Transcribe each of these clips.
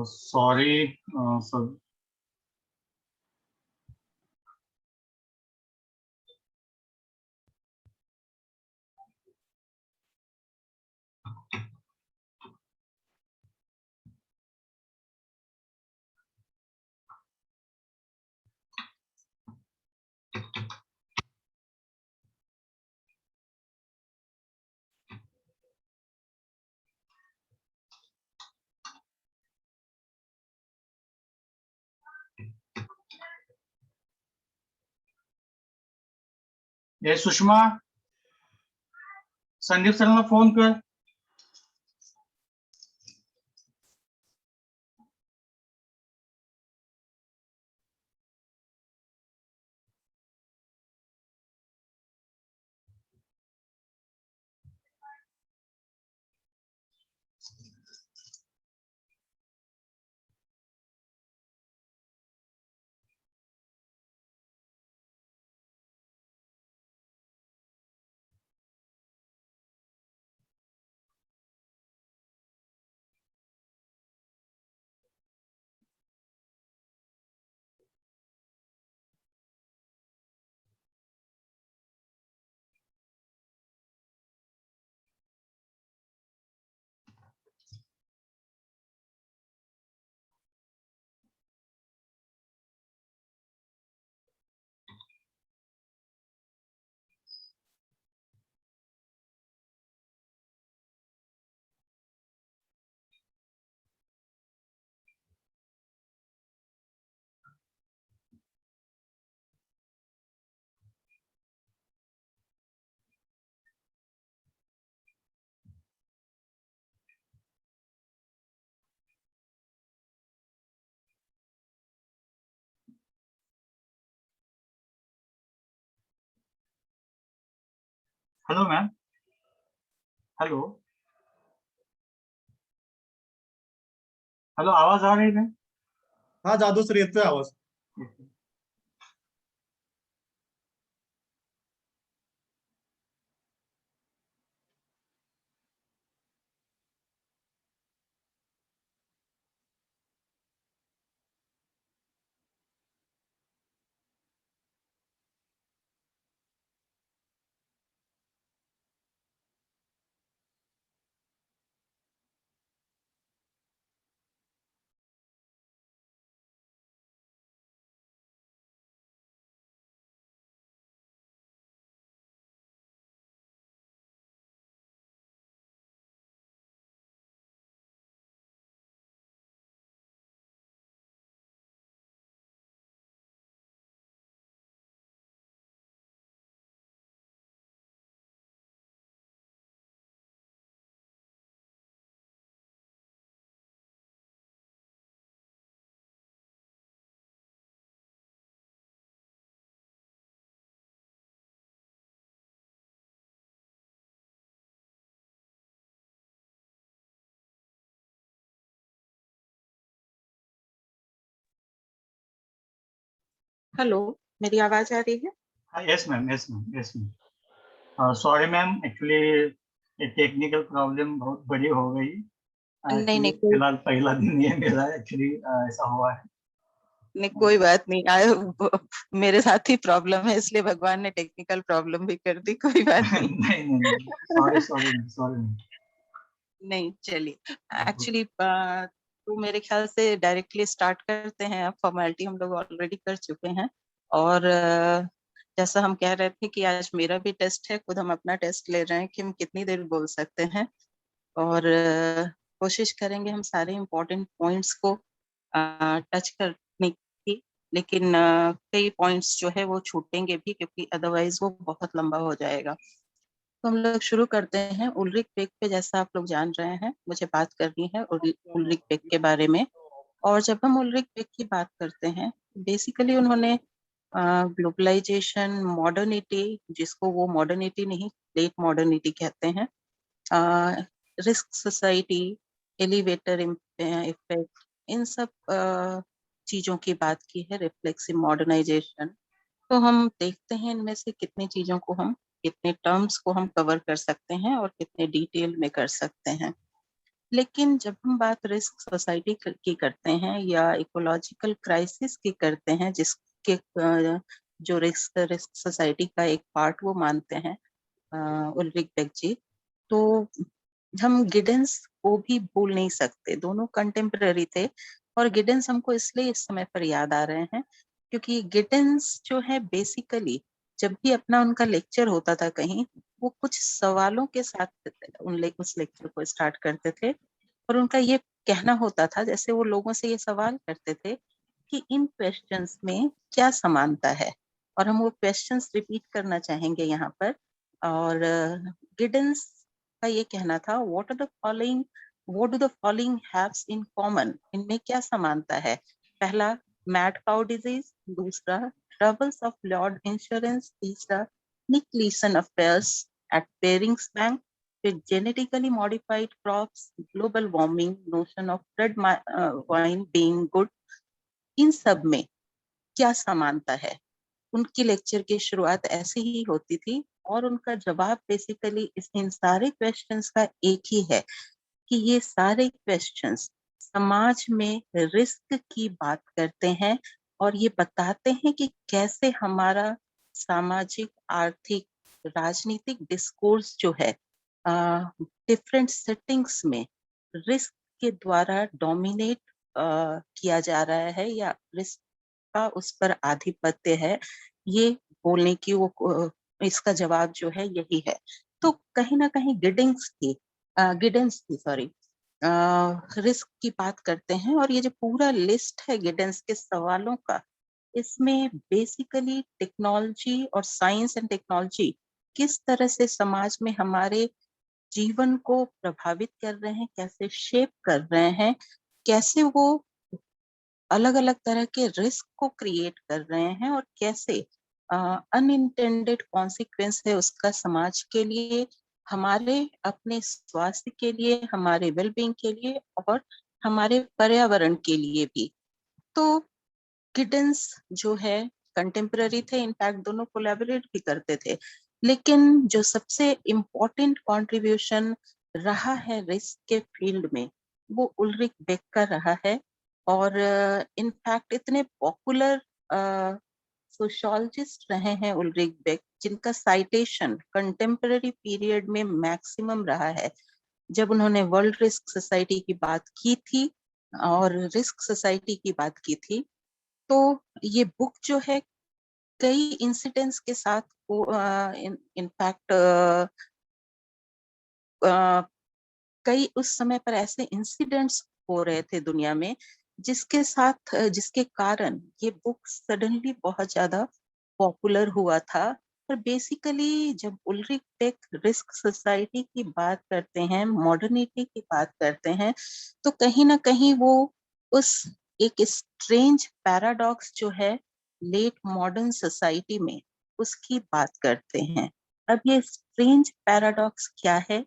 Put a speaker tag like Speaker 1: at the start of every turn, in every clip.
Speaker 1: Sorry sir. ये Sushma, Sandeep sir phone कर। Hello ma'am. Hello hello, आवाज आ रही है?
Speaker 2: हाँ जादू सर, येतोय आवाज.
Speaker 3: हेलो, मेरी आवाज आ रही है?
Speaker 1: Yes ma'am, yes ma'am, yes ma'am. Sorry ma'am, actually technical problem बहुत बड़ी हो गई।
Speaker 3: नहीं नहीं,
Speaker 1: फिलहाल पहला दिन ये मेरा एक्चुअली ऐसा हुआ है।
Speaker 3: कोई बात नहीं। मेरे साथ ही प्रॉब्लम है, इसलिए भगवान ने टेक्निकल प्रॉब्लम भी कर दी। कोई बात नहीं।
Speaker 1: नहीं, सॉरी सॉरी सॉरी।
Speaker 3: नहीं, चलिए। एक्चुअली तो मेरे ख्याल से डायरेक्टली स्टार्ट करते हैं। अब फॉर्मेलिटी हम लोग ऑलरेडी कर चुके हैं। और जैसा हम कह रहे थे कि आज मेरा भी टेस्ट है, खुद हम अपना टेस्ट ले रहे हैं कि हम कितनी देर बोल सकते हैं। और कोशिश करेंगे हम सारे इम्पोर्टेंट पॉइंट्स को टच करने की। लेकिन कई पॉइंट्स जो है वो छूटेंगे भी, क्योंकि अदरवाइज वो बहुत लंबा हो जाएगा। तो हम लोग शुरू करते हैं। उल्रिक बेक पे, जैसा आप लोग जान रहे हैं, मुझे बात करनी है उल्रिक बेक के बारे में। और जब हम उल्रिक बेक की बात करते हैं, बेसिकली उन्होंने ग्लोबलाइजेशन, मॉडर्निटी, जिसको वो मॉडर्निटी नहीं, लेट मॉडर्निटी कहते हैं, रिस्क सोसाइटी, एलिवेटर इफेक्ट, इन सब चीजों की बात की है। Reflexive modernization. तो हम देखते हैं इनमें से कितनी चीजों को हम, कितने टर्म्स को हम कवर कर सकते हैं और कितने डिटेल में कर सकते हैं। लेकिन जब हम बात रिस्क सोसाइटी की करते हैं या इकोलॉजिकल क्राइसिस की करते हैं, जिसके जो रिस्क सोसाइटी का एक पार्ट वो मानते हैं उल्रिक बेक जी, तो हम गिडेंस को भी भूल नहीं सकते। दोनों कंटेम्पररी थे और गिडेंस हमको इसलिए इस समय पर याद आ रहे हैं क्योंकि गिडेंस जो है बेसिकली जब भी अपना उनका लेक्चर होता था कहीं, वो कुछ सवालों के साथ उस लेक्चर को स्टार्ट करते थे और उनका ये कहना होता था, जैसे वो लोगों से ये सवाल करते थे कि इन क्वेश्चंस में क्या समानता है, और हम वो क्वेश्चंस रिपीट करना चाहेंगे यहाँ पर। और गिडेंस का ये कहना था, what do the following haves in common, इनमें क्या समानता है। पहला, मैड काउ डिजीज, दूसरा ट्रबल्स ऑफ लॉर्ड इंश्योरेंस, तीसरा निक अफेयर्स एट पेरिंग्स बैंक, फिर genetically modified crops, global warming, notion of red wine being good, इन सब में क्या समानता है। उनकी लेक्चर की शुरुआत ऐसे ही होती थी और उनका जवाब बेसिकली इन सारे क्वेश्चंस का एक ही है कि ये सारे क्वेश्चंस समाज में रिस्क की बात करते हैं और ये बताते हैं कि कैसे हमारा सामाजिक, आर्थिक, राजनीतिक डिस्कोर्स जो है डिफरेंट सेटिंग्स में रिस्क के द्वारा डोमिनेट किया जा रहा है या रिस्क का उस पर आधिपत्य है। ये बोलने की वो इसका जवाब जो है यही है। तो कहीं ना कहीं गिडेंस की सॉरी रिस्क की बात करते हैं और ये जो पूरा लिस्ट है गिडेंस के सवालों का, इसमें बेसिकली टेक्नोलॉजी और साइंस एंड टेक्नोलॉजी किस तरह से समाज में हमारे जीवन को प्रभावित कर रहे हैं, कैसे शेप कर रहे हैं, कैसे वो अलग अलग तरह के रिस्क को क्रिएट कर रहे हैं और कैसे अनइंटेंडेड कॉन्सिक्वेंस है उसका समाज के लिए, हमारे अपने स्वास्थ्य के लिए, हमारे वेलबींग के लिए और हमारे पर्यावरण के लिए भी। तो गिडेंस जो है कंटेम्पररी थे, इनफैक्ट दोनों कोलैबोरेट भी करते थे, लेकिन जो सबसे इम्पोर्टेंट कंट्रीब्यूशन रहा है रिस्क के फील्ड में वो उल्रिक बेक का रहा है। और इनफैक्ट इतने पॉपुलर सोशियोलॉजिस्ट रहे हैं उल्रिक बेक, जिनका साइटेशन कंटेम्पररी पीरियड में मैक्सिमम रहा है। जब उन्होंने वर्ल्ड रिस्क सोसाइटी की बात की थी और रिस्क सोसाइटी की बात की थी, तो ये बुक जो है कई इंसिडेंट्स के साथ इनफैक्ट कई उस समय पर ऐसे इंसिडेंट्स हो रहे थे दुनिया में जिसके कारण ये बुक सडनली बहुत ज्यादा पॉपुलर हुआ था। पर बेसिकली जब उल्रिक बेक रिस्क सोसाइटी की बात करते हैं, मॉडर्निटी की बात करते हैं, तो कहीं ना कहीं वो उस एक स्ट्रेंज पैराडॉक्स जो है लेट मॉडर्न सोसाइटी में, उसकी बात करते हैं। अब ये स्ट्रेंज पैराडॉक्स क्या है?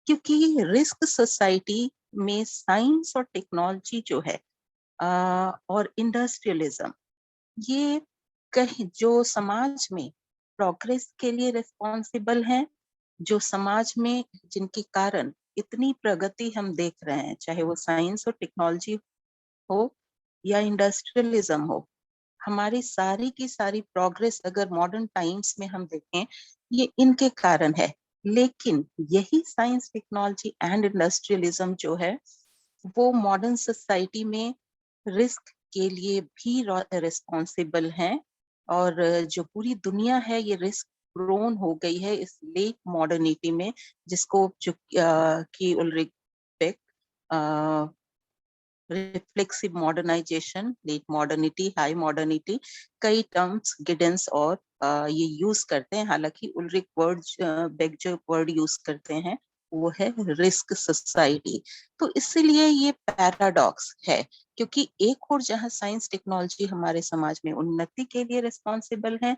Speaker 3: क्योंकि रिस्क सोसाइटी में साइंस और टेक्नोलॉजी जो है और इंडस्ट्रियलिज्म, ये कहीं जो समाज में प्रोग्रेस के लिए रिस्पॉन्सिबल हैं, जो समाज में जिनके कारण इतनी प्रगति हम देख रहे हैं, चाहे वो साइंस और टेक्नोलॉजी हो या इंडस्ट्रियलिज्म हो, हमारी सारी की सारी प्रोग्रेस अगर मॉडर्न टाइम्स में हम देखें, ये इनके कारण है। लेकिन यही साइंस, टेक्नोलॉजी एंड इंडस्ट्रियलिज्म जो है वो मॉडर्न सोसाइटी में रिस्क के लिए भी रिस्पॉन्सिबल हैं। और जो पूरी दुनिया है ये रिस्क प्रोन हो गई है इस लेट मॉडर्निटी में, जिसको जो की Ulrich Beck reflexive modernization, late modernity, high modernity, कई टर्म्स गिडेंस और ये यूज करते हैं। हालांकि उल्रिक बेक जो वर्ड यूज करते हैं वो है रिस्क सोसाइटी। तो इसलिए ये पैराडॉक्स है, क्योंकि एक और जहां साइंस टेक्नोलॉजी हमारे समाज में उन्नति के लिए रिस्पॉन्सिबल है,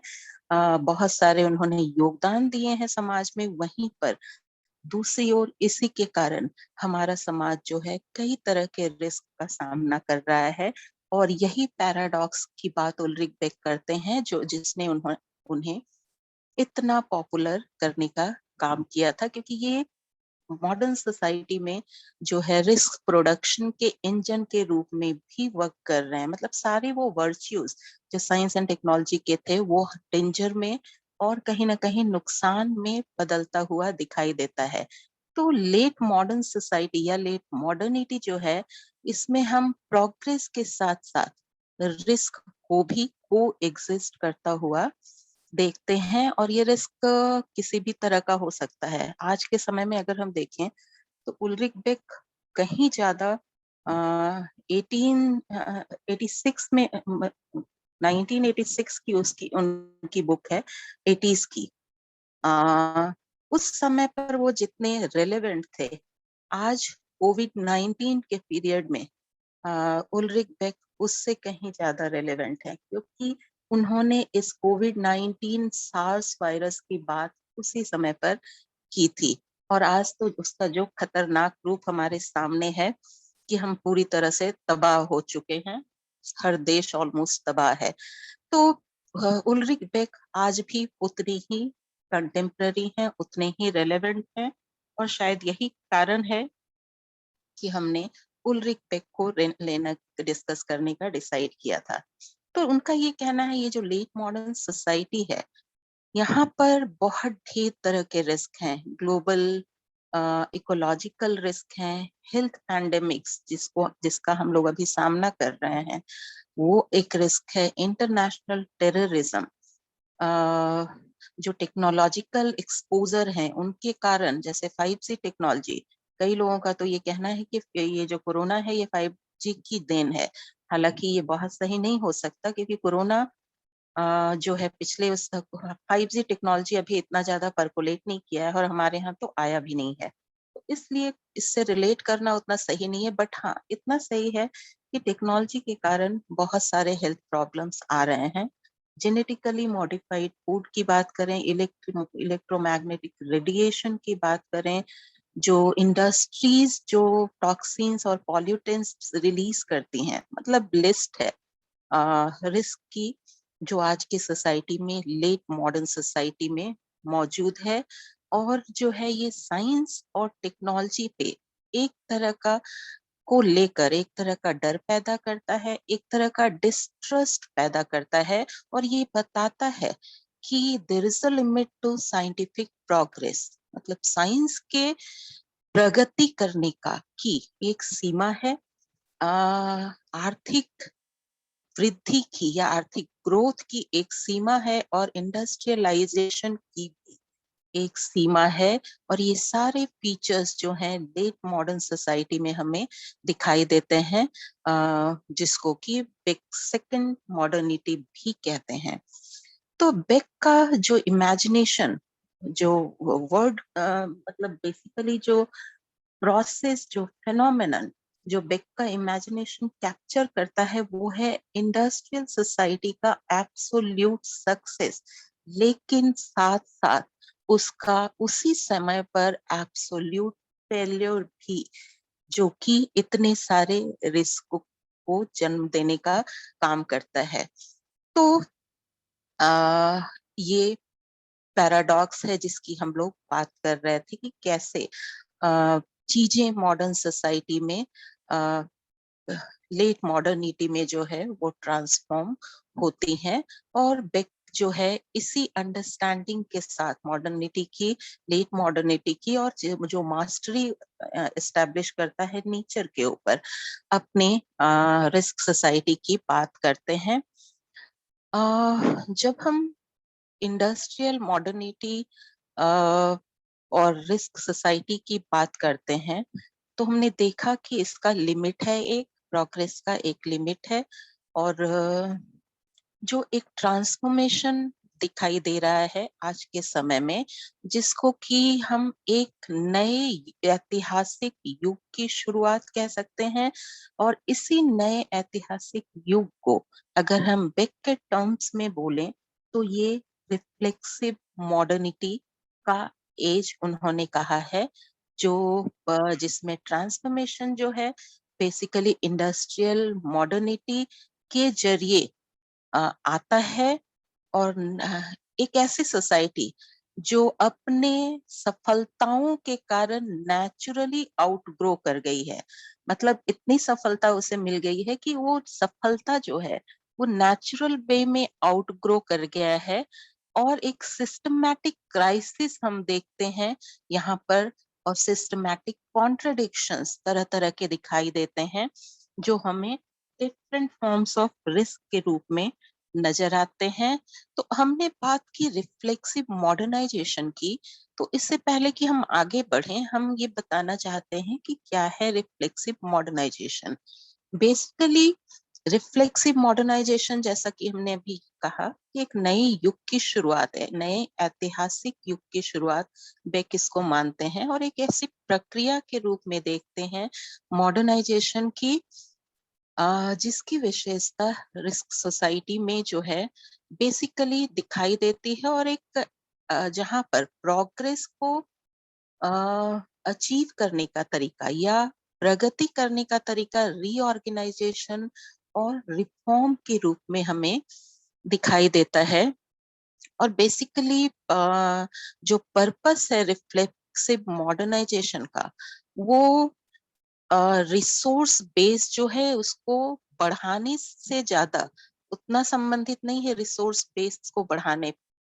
Speaker 3: बहुत सारे उन्होंने योगदान दिए हैं समाज में, वहीं पर दूसरी ओर इसी के कारण हमारा समाज जो है कई तरह के रिस्क का सामना कर रहा है। और यही पैराडॉक्स की बात उल्रिक बेक करते हैं, जो जिसने उन्हें इतना पॉपुलर करने का काम किया था, क्योंकि ये मॉडर्न सोसाइटी में जो है रिस्क प्रोडक्शन के इंजन के रूप में भी वर्क कर रहे हैं। मतलब सारे वो वर्च्यूज जो साइंस एंड टेक्नोलॉजी के थे वो डेंजर में और कहीं ना कहीं नुकसान में बदलता हुआ दिखाई देता है। तो लेट मॉडर्न सोसाइटी या लेट मॉडर्निटी जो है, इसमें हम प्रोग्रेस के साथ साथ रिस्क को भी को एग्जिस्ट करता हुआ देखते हैं। और ये रिस्क किसी भी तरह का हो सकता है। आज के समय में अगर हम देखें तो उल्रिक बेक कहीं ज्यादा 1886 में 1986 की उसकी उनकी बुक है 80s की। उस समय पर वो जितने रेलेवेंट थे, आज कोविड-19 के पीरियड में उल्रिक बेक उससे कहीं ज्यादा रेलेवेंट है, क्योंकि उन्होंने इस कोविड-19 सार्स वायरस की बात उसी समय पर की थी। और आज तो उसका जो खतरनाक रूप हमारे सामने है कि हम पूरी तरह से तबाह हो चुके हैं। हर देश ऑलमोस्ट तबाह है। तो उल्रिक बेक आज भी उतनी ही कंटेम्पररी है, उतने ही रेलेवेंट है। और शायद यही कारण है कि हमने उल्रिक बेक को लेना डिस्कस करने का डिसाइड किया था। तो उनका ये कहना है, ये जो लेट मॉडर्न सोसाइटी है, यहाँ पर बहुत ढेर तरह के रिस्क हैं। ग्लोबल इकोलॉजिकल रिस्क हैं, हेल्थ पैंडेमिक्स जिसका हम लोग अभी सामना कर रहे हैं, वो एक रिस्क है। इंटरनेशनल टेररिज्म, जो टेक्नोलॉजिकल एक्सपोजर हैं उनके कारण, जैसे 5G टेक्नोलॉजी, कई लोगों का तो ये कहना है कि ये जो कोरोना है ये 5G की देन है। हालांकि ये बहुत सही नहीं हो सकता, क्योंकि कोरोना जो है पिछले उस 5G टेक्नोलॉजी अभी इतना ज्यादा परकोलेट नहीं किया है और हमारे यहाँ तो आया भी नहीं है। तो इसलिए इससे रिलेट करना उतना सही नहीं है। बट हाँ, इतना सही है कि टेक्नोलॉजी के कारण बहुत सारे हेल्थ प्रॉब्लम्स आ रहे हैं। जेनेटिकली मॉडिफाइड फूड की बात करें, इलेक्ट्रोमैग्नेटिक रेडिएशन की बात करें, जो इंडस्ट्रीज जो टॉक्सिन्स और पॉल्यूटेंट्स रिलीज करती हैं, मतलब लिस्ट है रिस्क की जो आज की सोसाइटी में, लेट मॉडर्न सोसाइटी में मौजूद है। और जो है ये साइंस और टेक्नोलॉजी पे एक तरह का को लेकर एक तरह का डर पैदा करता है, एक तरह का डिस्ट्रस्ट पैदा करता है। और ये बताता है कि there is a limit to scientific progress, मतलब साइंस के प्रगति करने का की एक सीमा है। आर्थिक वृद्धि की या आर्थिक ग्रोथ की एक सीमा है, और इंडस्ट्रियलाइजेशन की भी एक सीमा है। और ये सारे फीचर्स जो हैं लेट मॉडर्न सोसाइटी में हमें दिखाई देते हैं, जिसको कि बेक सेकंड मॉडर्निटी भी कहते हैं। तो बेक का जो इमेजिनेशन, जो वर्ड मतलब बेसिकली जो प्रोसेस, जो फेनोमेनन जो बेक का इमेजिनेशन कैप्चर करता है, वो है इंडस्ट्रियल सोसाइटी का एब्सोल्यूट सक्सेस, लेकिन साथ साथ उसका उसी समय पर एब्सोल्यूट फेल्योर भी, जो कि इतने सारे रिस्क को जन्म देने का काम करता है। तो ये पैराडॉक्स है जिसकी हम लोग बात कर रहे थे कि कैसे चीजें मॉडर्न सोसाइटी में, लेट मॉडर्निटी में जो है वो ट्रांसफॉर्म होती हैं। और बेक जो है इसी अंडरस्टैंडिंग के साथ मॉडर्निटी की, लेट मॉडर्निटी की, और जो मास्टरी एस्टेब्लिश करता है नेचर के ऊपर, अपने रिस्क सोसाइटी की बात करते हैं। जब हम इंडस्ट्रियल मॉडर्निटी और रिस्क सोसाइटी की बात करते हैं, तो हमने देखा कि इसका लिमिट है, एक प्रोग्रेस का एक लिमिट है। और जो एक ट्रांसफॉर्मेशन दिखाई दे रहा है आज के समय में, जिसको कि हम एक नए ऐतिहासिक युग की शुरुआत कह सकते हैं। और इसी नए ऐतिहासिक युग को अगर हम बेक के टर्म्स में बोलें, तो ये रिफ्लेक्सिव मॉडर्निटी का एज उन्होंने कहा है, जो जिसमें ट्रांसफॉर्मेशन जो है बेसिकली इंडस्ट्रियल मॉडर्निटी के जरिए आता है। और एक ऐसी सोसाइटी जो अपने सफलताओं के कारण नेचुरली आउटग्रो कर गई है। मतलब इतनी सफलता उसे मिल गई है कि वो सफलता जो है वो नेचुरल वे में आउटग्रो कर गया है, और एक सिस्टमैटिक क्राइसिस हम देखते हैं यहाँ पर, और सिस्टमैटिक कॉन्ट्रडिक्शंस तरह तरह के दिखाई देते हैं, जो हमें डिफरेंट फॉर्म्स ऑफ रिस्क के रूप में नजर आते हैं। तो हमने बात की रिफ्लेक्सिव मॉडर्नाइजेशन की, तो इससे पहले कि हम आगे बढ़ें, हम ये बताना चाहते हैं कि क्या है reflexive modernization. Basically reflexive modernization, जैसा कि हमने अभी कहा, कि एक नए युग की शुरुआत है, नए ऐतिहासिक युग की शुरुआत बेक इसको मानते हैं, और एक ऐसी प्रक्रिया के रूप में देखते हैं मॉडर्नाइजेशन की, जिसकी विशेषता रिस्क सोसाइटी में जो है बेसिकली दिखाई देती है, और एक जहां पर प्रोग्रेस को अचीव करने का तरीका या प्रगति करने का तरीका रीऑर्गेनाइजेशन और रिफॉर्म के रूप में हमें दिखाई देता है। और बेसिकली जो पर्पस है रिफ्लेक्सिव मॉडर्नाइजेशन का, वो रिसोर्स बेस जो है उसको बढ़ाने से ज्यादा उतना संबंधित नहीं है, रिसोर्स बेस को बढ़ाने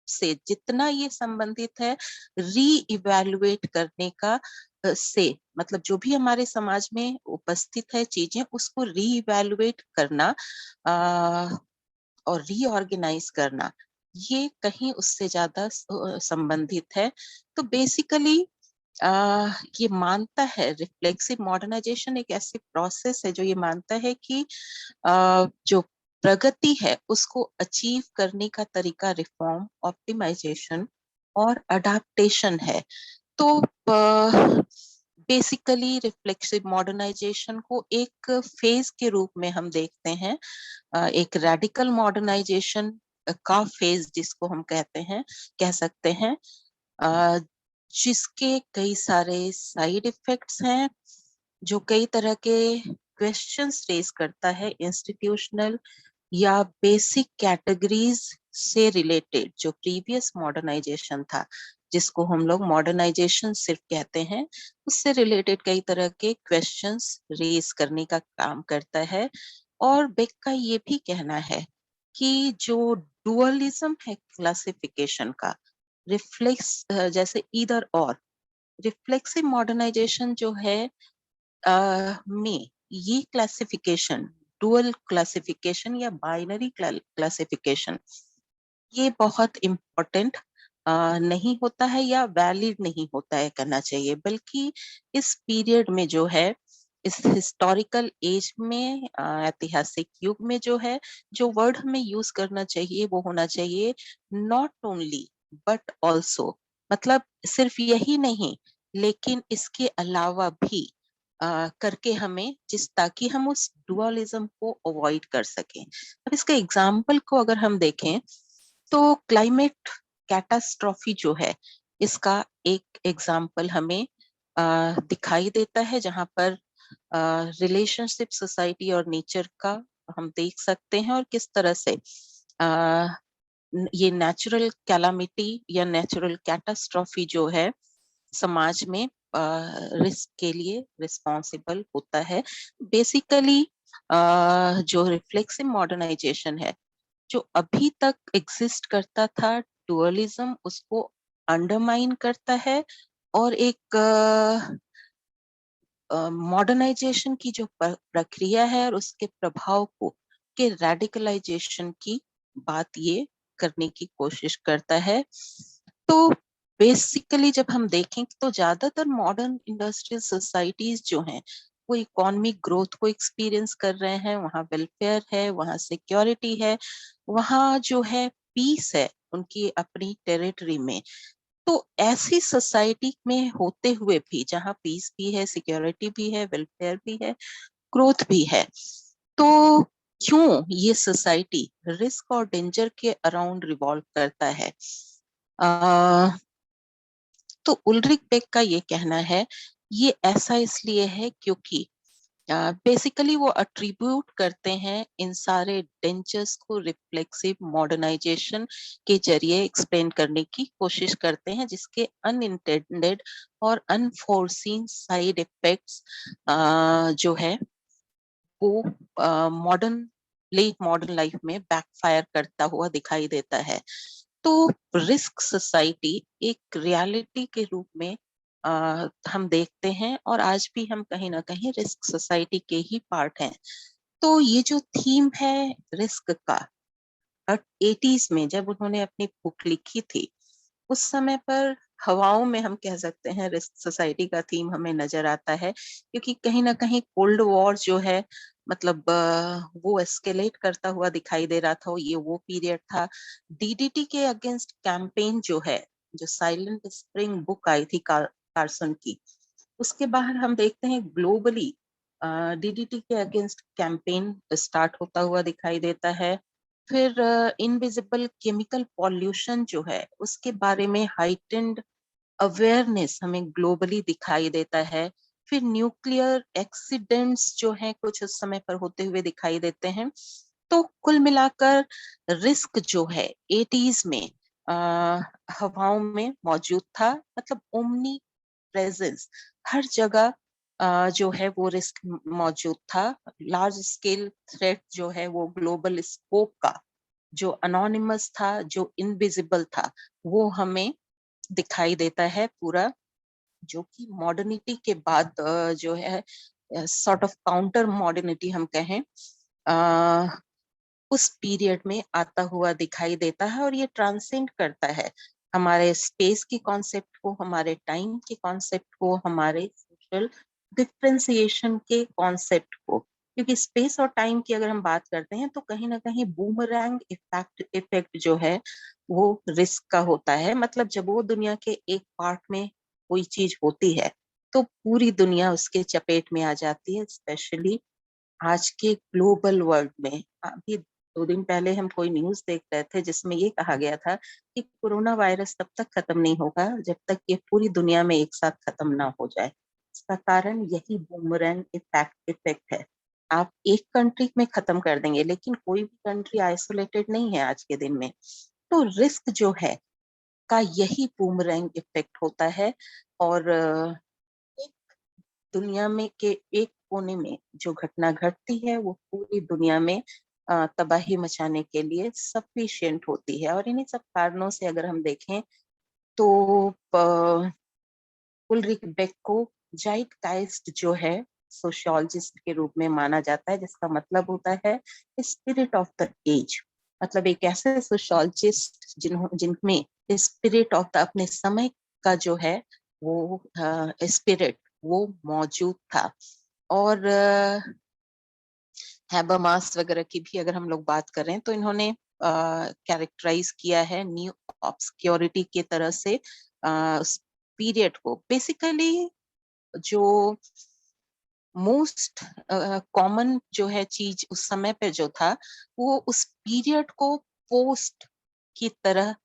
Speaker 3: से जितना ये संबंधित है री इवेल्युएट करने का, से मतलब जो भी हमारे समाज में उपस्थित है चीजें उसको री इवेल्युएट करना, और रीऑर्गेनाइज करना, ये कहीं उससे ज्यादा संबंधित है। तो बेसिकली ये मानता है, रिफ्लेक्सिव मॉडर्नाइजेशन एक ऐसी प्रोसेस है जो ये मानता है कि जो प्रगति है उसको अचीव करने का तरीका रिफॉर्म, ऑप्टिमाइजेशन और अडाप्टेशन है। तो बेसिकली रिफ्लेक्सिव मॉडर्नाइजेशन को एक फेज के रूप में हम देखते हैं, एक रेडिकल मॉडर्नाइजेशन का फेज जिसको हम कहते हैं, कह सकते हैं, जिसके कई सारे साइड इफेक्ट्स हैं, जो कई तरह के क्वेश्चंस रेज करता है इंस्टीट्यूशनल या बेसिक कैटेगरीज से रिलेटेड। जो प्रीवियस मॉडर्नाइजेशन था, जिसको हम लोग मॉडर्नाइजेशन सिर्फ कहते हैं, उससे रिलेटेड कई तरह के क्वेश्चंस रेज करने का काम करता है। और बेक का ये भी कहना है कि जो डुअलिज्म है क्लासिफिकेशन का, रिफ्लेक्स जैसे ईदर और, रिफ्लेक्सिव मॉडर्नाइजेशन जो है में ये क्लासिफिकेशन, डुअल क्लासिफिकेशन या बाइनरी क्लासिफिकेशन, ये बहुत इम्पोर्टेंट नहीं होता है या वैलिड नहीं होता है कहना चाहिए, बल्कि इस पीरियड में जो है, इस हिस्टोरिकल एज में, ऐतिहासिक युग में जो है, जो वर्ड हमें यूज करना चाहिए वो होना चाहिए नॉट ओनली बट ऑल्सो। मतलब सिर्फ यही नहीं, लेकिन इसके अलावा भी करके हमें, जिस ताकि हम उस डुअलिज्म को अवॉइड कर सकें। अब इसका एग्जाम्पल को अगर हम देखें, तो क्लाइमेट कैटास्ट्रॉफी जो है, इसका एक एग्जाम्पल हमें दिखाई देता है, जहां पर रिलेशनशिप सोसाइटी और नेचर का हम देख सकते हैं, और किस तरह से ये नेचुरल कैलामिटी या नेचुरल कैटास्ट्रॉफी जो है समाज में रिस्क के लिए रिस्पॉन्सिबल होता है। बेसिकली जो रिफ्लेक्सिव मॉडर्नाइजेशन है, जो अभी तक एग्जिस्ट करता था डुअलिज्म, उसको अंडरमाइन करता है, और एक मॉडर्नाइजेशन की जो प्रक्रिया है और उसके प्रभाव को, के रेडिकलाइजेशन की बात ये करने की कोशिश करता है। तो बेसिकली जब हम देखें तो ज्यादातर मॉडर्न इंडस्ट्रियल सोसाइटीज जो हैं, वो इकोनॉमिक ग्रोथ को एक्सपीरियंस कर रहे हैं, वहाँ वेलफेयर है, वहाँ सिक्योरिटी है, वहाँ जो है पीस है उनकी अपनी टेरिटरी में। तो ऐसी सोसाइटी में होते हुए भी, जहाँ पीस भी है, सिक्योरिटी भी है, वेलफेयर भी है, ग्रोथ भी है, तो क्यों ये सोसाइटी रिस्क और डेंजर के अराउंड रिवॉल्व करता है? तो उल्रिक बेक का ये कहना है, ये ऐसा इसलिए है क्योंकि बेसिकली वो अट्रीब्यूट करते हैं इन सारे डेंचर्स को रिफ्लेक्सिव मॉडर्नाइजेशन के जरिए एक्सप्लेन करने की कोशिश करते हैं, जिसके अनइंटेंडेड और अनफोर्सीन साइड इफेक्ट्स जो है वो मॉडर्न लाइफ में बैकफायर करता हुआ दिखाई देता है। तो रिस्क सोसाइटी एक रियलिटी के रूप में हम देखते हैं, और आज भी हम कहीं ना कहीं रिस्क सोसाइटी के ही पार्ट हैं। तो ये जो थीम है रिस्क का, 80s में जब उन्होंने अपनी बुक लिखी थी, उस समय पर हवाओं में हम कह सकते हैं रिस्क सोसाइटी का थीम हमें नजर आता है, क्योंकि कहीं ना कहीं कोल्ड वॉर जो है, मतलब वो एस्केलेट करता हुआ दिखाई दे रहा था। ये वो पीरियड था। डीडीटी के अगेंस्ट कैंपेन जो है, जो साइलेंट स्प्रिंग बुक आई थी कार्सन की, उसके बाहर हम देखते हैं ग्लोबली डीडीटी के अगेंस्ट कैंपेन स्टार्ट होता हुआ दिखाई देता है। फिर इनविजिबल केमिकल पॉल्यूशन जो है, उसके बारे में हाइटेंड अवेयरनेस हमें ग्लोबली दिखाई देता है। फिर न्यूक्लियर एक्सीडेंट्स जो है कुछ उस समय पर होते हुए दिखाई देते हैं। तो कुल मिलाकर रिस्क जो है 80s में हवाओं में मौजूद था, मतलब ओमनी प्रेजेंस, हर जगह जो है वो रिस्क मौजूद था। लार्ज स्केल थ्रेट जो है वो ग्लोबल स्कोप का, जो अनोनिमस था, जो इनविजिबल था, वो हमें दिखाई देता है पूरा, जो कि मॉडर्निटी के बाद जो है सॉर्ट ऑफ काउंटर मॉडर्निटी हम कहें, उस पीरियड में आता हुआ दिखाई देता है। और ये ट्रांसेंड करता है हमारे स्पेस के कॉन्सेप्ट को, हमारे टाइम के कॉन्सेप्ट को, हमारे सोशल डिफ्रेंसिएशन के कॉन्सेप्ट को। क्योंकि स्पेस और टाइम की अगर हम बात करते हैं तो कहीं ना कहीं बूमरैंग इफेक्ट जो है वो रिस्क का होता है। मतलब जब वो दुनिया के एक पार्ट में कोई चीज होती है तो पूरी दुनिया उसके चपेट में आ जाती है। स्पेशली आज के ग्लोबल वर्ल्ड में, अभी 2 दिन पहले हम कोई न्यूज देख रहे थे जिसमें ये कहा गया था कि कोरोना वायरस तब तक खत्म नहीं होगा जब तक ये पूरी दुनिया में एक साथ खत्म ना हो जाए। इसका कारण यही बूमरैंग इफेक्ट है। आप एक कंट्री में खत्म कर देंगे, लेकिन कोई भी कंट्री आइसोलेटेड नहीं है आज के दिन में। तो रिस्क जो है का यही बूमरैंग इफेक्ट होता है। और दुनिया में के एक कोने में जो घटना घटती है वो पूरी दुनिया में तबाही मचाने के लिए सफिशिएंट होती है। और इन्हीं सब कारणों से अगर हम देखें तो उल्रिक बेक को जाइटगाइस्ट जो है सोशियोलॉजिस्ट के रूप में माना जाता है, जिसका मतलब होता है स्पिरिट ऑफ द एज। मतलब एक ऐसे सोशियोलॉजिस्ट जिनमें स्पिरिट ऑफ द अपने समय का जो है वो स्पिरिट वो मौजूद था। और हैबरमास वगैरह की भी अगर हम लोग बात करें तो इन्होंने कैरेक्टराइज किया है न्यू ऑब्सक्योरिटी के तरह से उस पीरियड को। बेसिकली जो मोस्ट कॉमन जो है चीज उस समय पे जो था, वो उस पीरियड को पोस्ट की तरह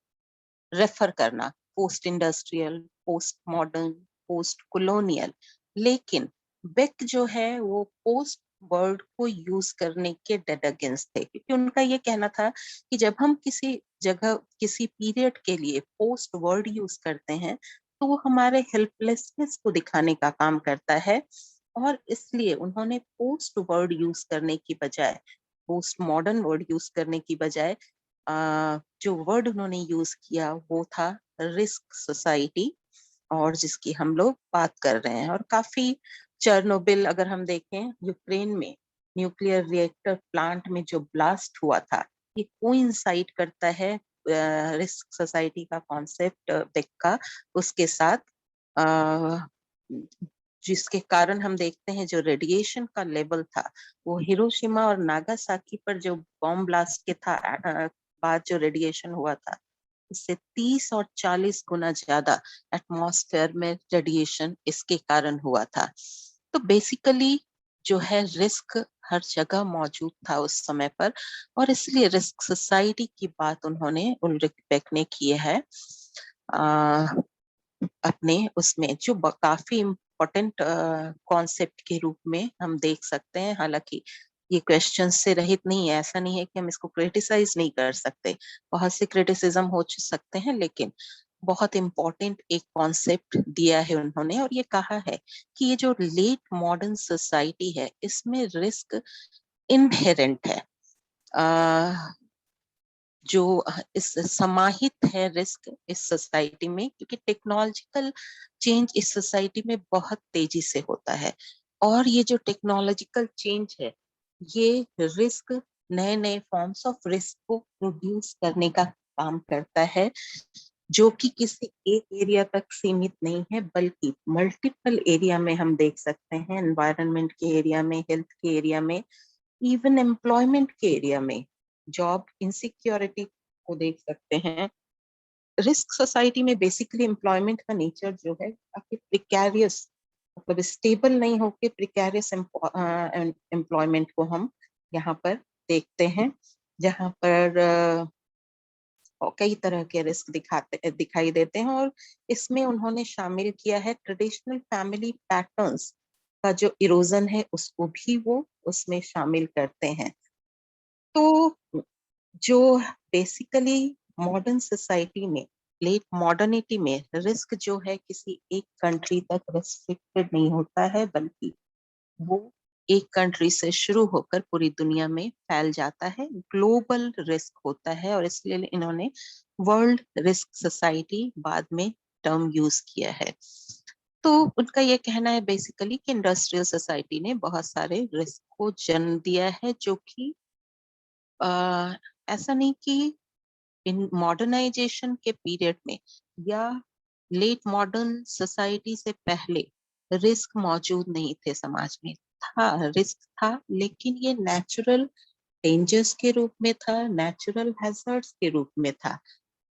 Speaker 3: रेफर करना, post industrial, post modern, post colonial. लेकिन बेक जो है वो पोस्ट वर्ड को यूज करने के डेड अगेंस्ट थे, क्योंकि उनका ये कहना था कि जब हम किसी जगह किसी पीरियड के लिए पोस्ट वर्ड यूज करते हैं तो वो हमारे हेल्पलेसनेस को दिखाने का काम करता है। और इसलिए उन्होंने पोस्ट वर्ड यूज करने की बजाय, पोस्ट मॉडर्न वर्ड यूज करने की बजाय जो वर्ड उन्होंने यूज किया वो था रिस्क सोसाइटी, और जिसकी हम लोग बात कर रहे हैं। और काफी चेरनोबिल अगर हम देखें, यूक्रेन में न्यूक्लियर रिएक्टर प्लांट में जो ब्लास्ट हुआ था, ये कोइंसाइड करता है रिस्क सोसाइटी का कॉन्सेप्ट बेक का उसके साथ, जिसके कारण हम देखते हैं जो रेडिएशन का लेवल था वो हिरोशिमा और नागासाकी पर जो बॉम्ब ब्लास्ट के था बाद जो रेडिएशन हुआ था, उससे 30 और 40 गुना ज्यादा एटमॉस्फेयर में रेडिएशन इसके कारण हुआ था। तो बेसिकली जो है रिस्क हर जगह मौजूद था उस समय पर, और इसलिए रिस्क सोसाइटी की बात उन्होंने उल्रिक बेक ने की है अपने उसमें, जो काफी इम्पोर्टेंट कॉन्सेप्ट के रूप में हम देख सकते हैं। हालांकि ये क्वेश्चन से रहित नहीं है, ऐसा नहीं है कि हम इसको क्रिटिसाइज नहीं कर सकते, बहुत से क्रिटिसिज्म हो सकते हैं, लेकिन बहुत इम्पोर्टेंट एक कॉन्सेप्ट दिया है उन्होंने, और ये कहा है कि ये जो लेट मॉडर्न सोसाइटी है इसमें रिस्क इनहेरेंट है, जो इस समाहित है रिस्क इस सोसाइटी में, क्योंकि टेक्नोलॉजिकल चेंज इस सोसाइटी में बहुत तेजी से होता है, और ये जो टेक्नोलॉजिकल चेंज है ये रिस्क, नए नए फॉर्म्स ऑफ रिस्क को प्रोड्यूस करने का काम करता है, जो कि किसी एक एरिया तक सीमित नहीं है, बल्कि मल्टीपल एरिया में हम देख सकते हैं, एनवायरनमेंट के एरिया में, हेल्थ के एरिया में, इवन एम्प्लॉयमेंट के एरिया में, जॉब इनसिक्योरिटी को देख सकते हैं। रिस्क सोसाइटी में बेसिकली एम्प्लॉयमेंट का नेचर जो है काफी प्रिकैरियस, मतलब स्टेबल नहीं होके प्रिकैरियस एम्प्लॉयमेंट को हम यहाँ पर देखते हैं, जहाँ पर कई तरह के रिस्क दिखाई देते हैं, और इसमें उन्होंने शामिल किया है ट्रेडिशनल फैमिली पैटर्न्स का जो इरोजन है उसको भी वो उसमें शामिल करते हैं। तो जो बेसिकली मॉडर्न सोसाइटी में, लेट मॉडर्निटी में रिस्क जो है किसी एक कंट्री तक रेस्ट्रिक्टेड नहीं होता है, बल्कि वो एक कंट्री से शुरू होकर पूरी दुनिया में फैल जाता है, ग्लोबल रिस्क होता है, और इसलिए इन्होंने वर्ल्ड रिस्क सोसाइटी बाद में टर्म यूज किया है। तो उनका ये कहना है बेसिकली कि इंडस्ट्रियल सोसाइटी ने बहुत सारे रिस्क को जन्म दिया है, जो कि ऐसा नहीं कि इन मॉडर्नाइजेशन के पीरियड में या लेट मॉडर्न सोसाइटी से पहले रिस्क मौजूद नहीं थे समाज में, था, रिस्क था, लेकिन ये नेचुरल डेंजर्स के रूप में था, नेचुरल हैजर्ड्स के रूप में था।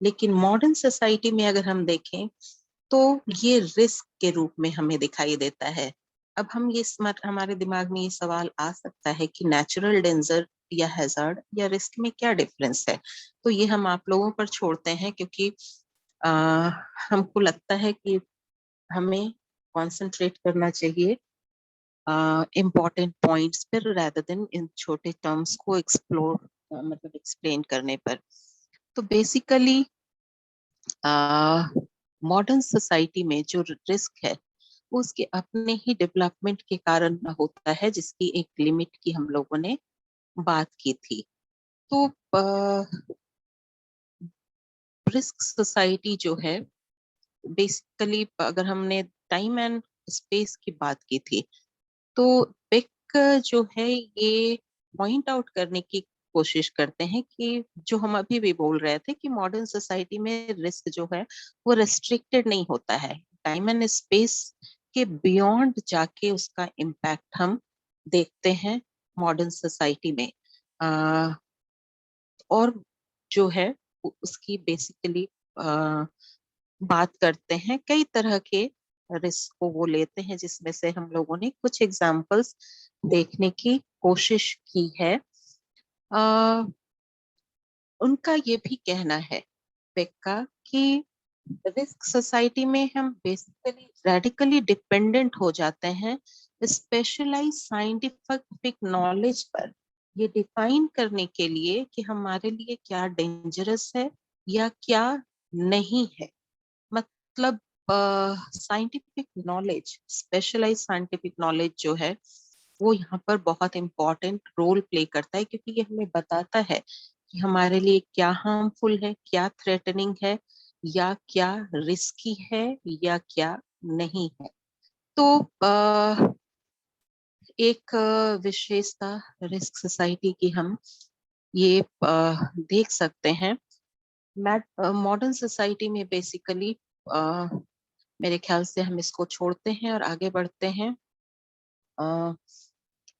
Speaker 3: लेकिन मॉडर्न सोसाइटी में अगर हम देखें तो ये रिस्क के रूप में हमें दिखाई देता है। अब हम ये हमारे दिमाग में ये सवाल आ सकता है कि नेचुरल डेंजर या हैजार्ड या रिस्क में क्या डिफरेंस है, तो ये हम आप लोगों पर छोड़ते हैं, क्योंकि आ, हमको लगता है कि हमें कंसंट्रेट करना चाहिए इम्पोर्टेंट पॉइंट्स पर, rather देन इन छोटे टर्म्स को एक्सप्लोर मतलब एक्सप्लेन करने पर। तो बेसिकली मॉडर्न सोसाइटी में जो रिस्क है वो उसके अपने ही डेवलपमेंट के कारण होता है, जिसकी एक लिमिट की हम लोगों ने बात की थी। तो रिस्क सोसाइटी जो है बेसिकली, अगर हमने टाइम एंड स्पेस की बात की थी, तो बेक जो है ये पॉइंट आउट करने की कोशिश करते हैं कि जो हम अभी भी बोल रहे थे कि मॉडर्न सोसाइटी में रिस्क जो है वो रेस्ट्रिक्टेड नहीं होता है, टाइम एंड स्पेस के बियॉन्ड जाके उसका इम्पैक्ट हम देखते हैं मॉडर्न सोसाइटी में। और जो है उसकी बेसिकली बात करते हैं, कई तरह के रिस्क को वो लेते हैं, जिसमें से हम लोगों ने कुछ एग्जांपल्स देखने की कोशिश की है। उनका ये भी कहना है बेका कि रिस्क सोसाइटी में हम बेसिकली रेडिकली डिपेंडेंट हो जाते हैं स्पेशलाइज साइंटिफिक नॉलेज पर, ये डिफाइन करने के लिए कि हमारे लिए क्या डेंजरस है या क्या नहीं है। मतलब scientific knowledge, specialise scientific knowledge जो है वो यहाँ पर बहुत इम्पोर्टेंट रोल प्ले करता है, क्योंकि ये हमें बताता है कि हमारे लिए क्या हार्मफुल है, क्या थ्रेटनिंग है, या क्या रिस्की है, या क्या नहीं है। तो एक विशेषता रिस्क सोसाइटी की हम ये देख सकते हैं। मॉडर्न सोसाइटी में बेसिकली मेरे ख्याल से हम इसको छोड़ते हैं और आगे बढ़ते हैं।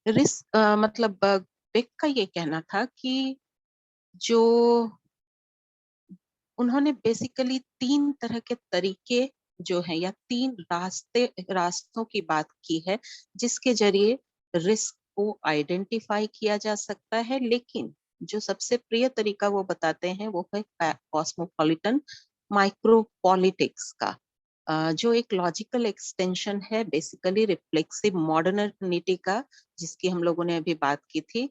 Speaker 3: रिस्क मतलब बेक का ये कहना था कि जो उन्होंने बेसिकली 3 तरह के तरीके जो है, या 3 रास्तों की बात की है जिसके जरिए रिस्क को आइडेंटिफाई किया जा सकता है। लेकिन जो सबसे प्रिय तरीका वो बताते हैं वो है कॉस्मोपॉलिटन माइक्रोपॉलिटिक्स का। जो एक लॉजिकल एक्सटेंशन है बेसिकली रिफ्लेक्सिव मॉडर्निटी का, जिसकी हम लोगों ने अभी बात की थी,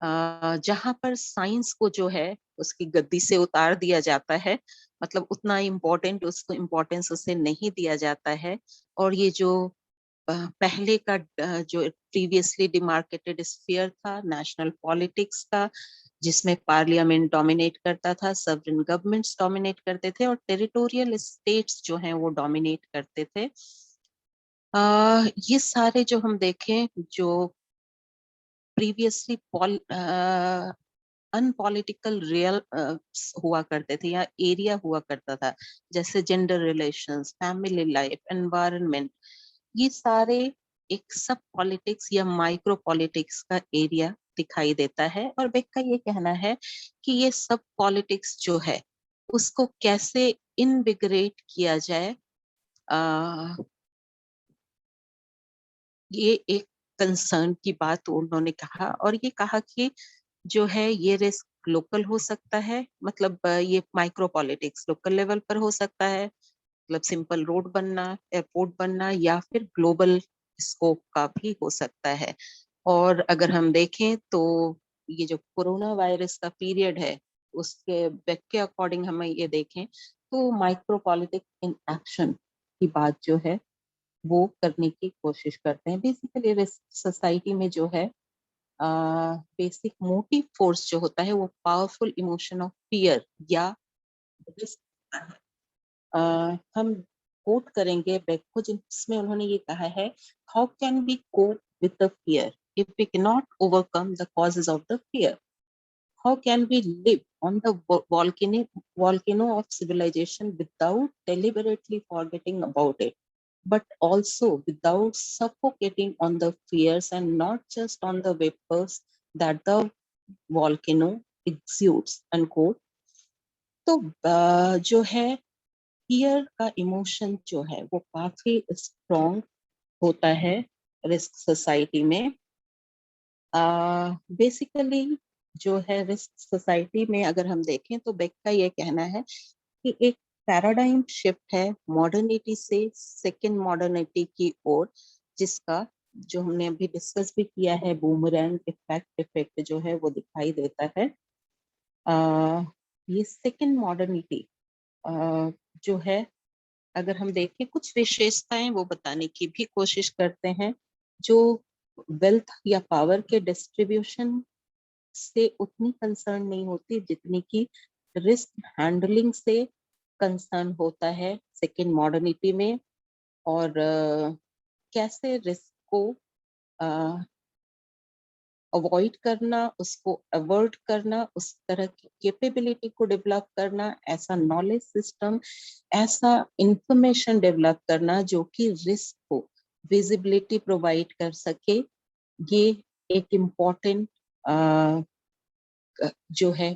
Speaker 3: जहां पर साइंस को जो है उसकी गद्दी से उतार दिया जाता है, मतलब उतना इम्पोर्टेंट उसको इम्पोर्टेंस उसे नहीं दिया जाता है। और ये जो पहले का जो प्रीवियसली डिमार्केटेड स्फीयर था नेशनल पॉलिटिक्स का, जिसमें पार्लियामेंट डोमिनेट करता था, सॉवरेन गवर्नमेंट्स डोमिनेट करते थे और टेरिटोरियल स्टेट्स जो हैं वो डोमिनेट करते थे। ये सारे जो हम देखें, जो प्रीवियसली अनपॉलिटिकल रियल हुआ करते थे या एरिया हुआ करता था, जैसे gender relations, family life, environment, ये सारे एक सब पॉलिटिक्स या माइक्रो पॉलिटिक्स का एरिया दिखाई देता है। और बेक का ये कहना है कि ये सब पॉलिटिक्स जो है उसको कैसे इनविगरेट किया जाए, ये एक कंसर्न की बात उन्होंने कहा। और ये कहा कि जो है ये रिस्क लोकल हो सकता है, मतलब ये माइक्रो पॉलिटिक्स लोकल लेवल पर हो सकता है, मतलब सिंपल रोड बनना, एयरपोर्ट बनना, या फिर ग्लोबल स्कोप का भी हो सकता है। और अगर हम देखें तो ये जो कोरोना वायरस का पीरियड है उसके बैक के अकॉर्डिंग हमें ये देखें तो माइक्रो पॉलिटिक्स इन एक्शन की बात जो है वो करने की कोशिश करते हैं। बेसिकली रिस्क सोसाइटी में जो है बेसिक मोटिव फोर्स जो होता है वो पावरफुल इमोशन ऑफ फियर या रिस्क। हम कोट करेंगे बेक को, जिसमें उन्होंने ये कहा है, how can we cope with the fear if we can not overcome the causes of the fear? How can we live on the volcano of civilization without deliberately forgetting about it, but also without suffocating on the fears and not just on the vapors that the volcano exudes, unquote. तो जो है fear का emotion जो है वो काफी strong होता है रिस्क सोसाइटी में। बेसिकली जो है रिस्क सोसाइटी में अगर हम देखें तो बेक का ये कहना है कि एक पैराडाइम शिफ्ट है मॉडर्निटी से सेकेंड मॉडर्निटी की ओर, जिसका जो हमने अभी डिस्कस भी किया है, बूमरैंग इफेक्ट जो है वो दिखाई देता है। ये सेकेंड मॉडर्निटी जो है, अगर हम देखें कुछ विशेषताएं वो बताने की भी कोशिश करते हैं, जो वेल्थ या पावर के डिस्ट्रीब्यूशन से उतनी कंसर्न नहीं होती जितनी की रिस्क हैंडलिंग से कंसर्न होता है सेकेंड मॉडर्निटी में। और कैसे रिस्क को अवॉइड करना, उसको अवॉइड करना, उस तरह की कैपेबिलिटी को डेवलप करना, ऐसा नॉलेज सिस्टम, ऐसा इंफॉर्मेशन डेवलप करना जो कि रिस्क को विजिबिलिटी प्रोवाइड कर सके, ये एक इम्पोर्टेंट जो है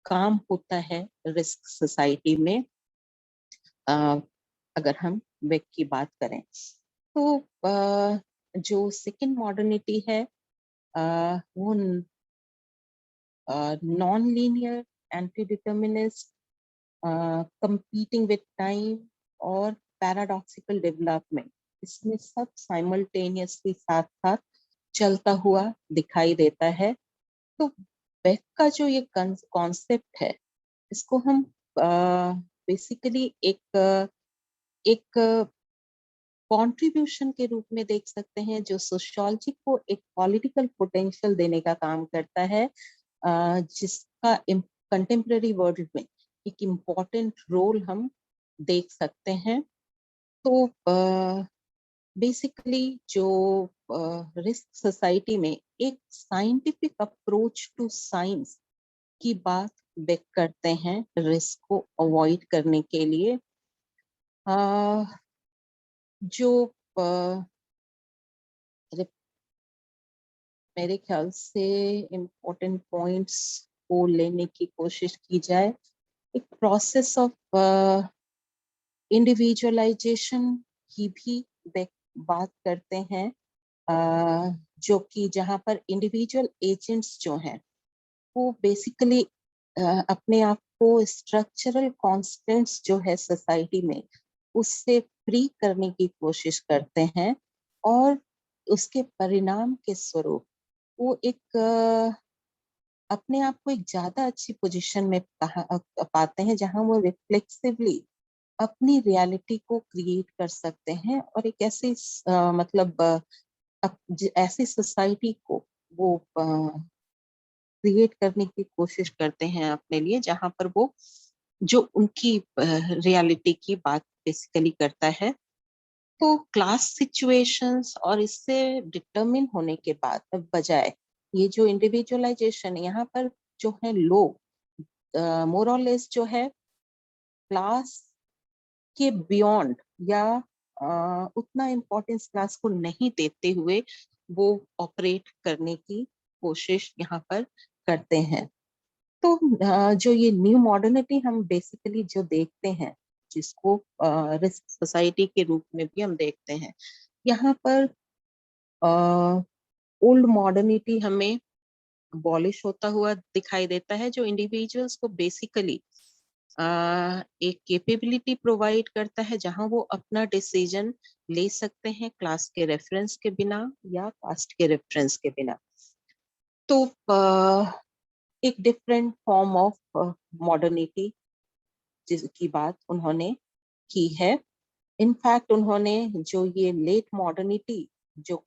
Speaker 3: काम होता है रिस्क सोसाइटी में। अगर हम वेक की बात करें तो जो सेकेंड मॉडर्निटी है वो non-linear, anti-determinist, competing with time और paradoxical development, इसमें सब simultaneously साथ साथ चलता हुआ दिखाई देता है। तो बेक का जो ये कॉन्सेप्ट है इसको हम बेसिकली एक कंट्रीब्यूशन के रूप में देख सकते हैं, जो सोशियोलॉजी को एक पॉलिटिकल पोटेंशियल देने का काम करता है, जिसका कंटेम्प्रेरी वर्ल्ड में एक इम्पोर्टेंट रोल हम देख सकते हैं। तो बेसिकली जो रिस्क सोसाइटी में एक साइंटिफिक अप्रोच टू साइंस की बात बेक करते हैं रिस्क को अवॉइड करने के लिए। जो मेरे ख्याल से इम्पोर्टेंट पॉइंट्स को लेने की कोशिश की जाए, एक प्रोसेस ऑफ इंडिविजुअलाइजेशन की भी बात करते हैं, जो कि जहाँ पर इंडिविजुअल एजेंट्स जो हैं वो बेसिकली अपने आप को स्ट्रक्चरल कॉन्स्टेंट्स जो है सोसाइटी में उससे फ्री करने की कोशिश करते हैं, और उसके परिणाम के स्वरूप वो एक अपने आप को एक ज्यादा अच्छी पोजीशन में पाते हैं, जहां वो रिफ्लेक्सिवली अपनी रियलिटी को क्रिएट कर सकते हैं, और एक ऐसी मतलब ऐसी सोसाइटी को वो क्रिएट करने की कोशिश करते हैं अपने लिए, जहां पर वो जो उनकी रियलिटी की बात बेसिकली करता है। तो क्लास सिचुएशंस और इससे डिटरमिन होने के बाद अब बजाय ये जो इंडिविजुअलाइजेशन यहाँ पर जो है लोग मोर और लेस जो है क्लास के बियॉन्ड या उतना इम्पोर्टेंस क्लास को नहीं देते हुए वो ऑपरेट करने की कोशिश यहाँ पर करते हैं। तो जो ये न्यू मॉडर्निटी हम बेसिकली जो देखते हैं, जिसको रिस्क सोसाइटी के रूप में भी हम देखते हैं, यहाँ पर ओल्ड मॉडर्निटी हमें अबॉलिश होता हुआ दिखाई देता है, जो इंडिविजुअल्स को बेसिकली एक कैपेबिलिटी प्रोवाइड करता है, जहां वो अपना डिसीजन ले सकते हैं क्लास के रेफरेंस के बिना या कास्ट के रेफरेंस के बिना। तो एक डिफरेंट फॉर्म ऑफ मॉडर्निटी जिसकी बात उन्होंने की है। इनफैक्ट उन्होंने जो ये लेट मॉडर्निटी जो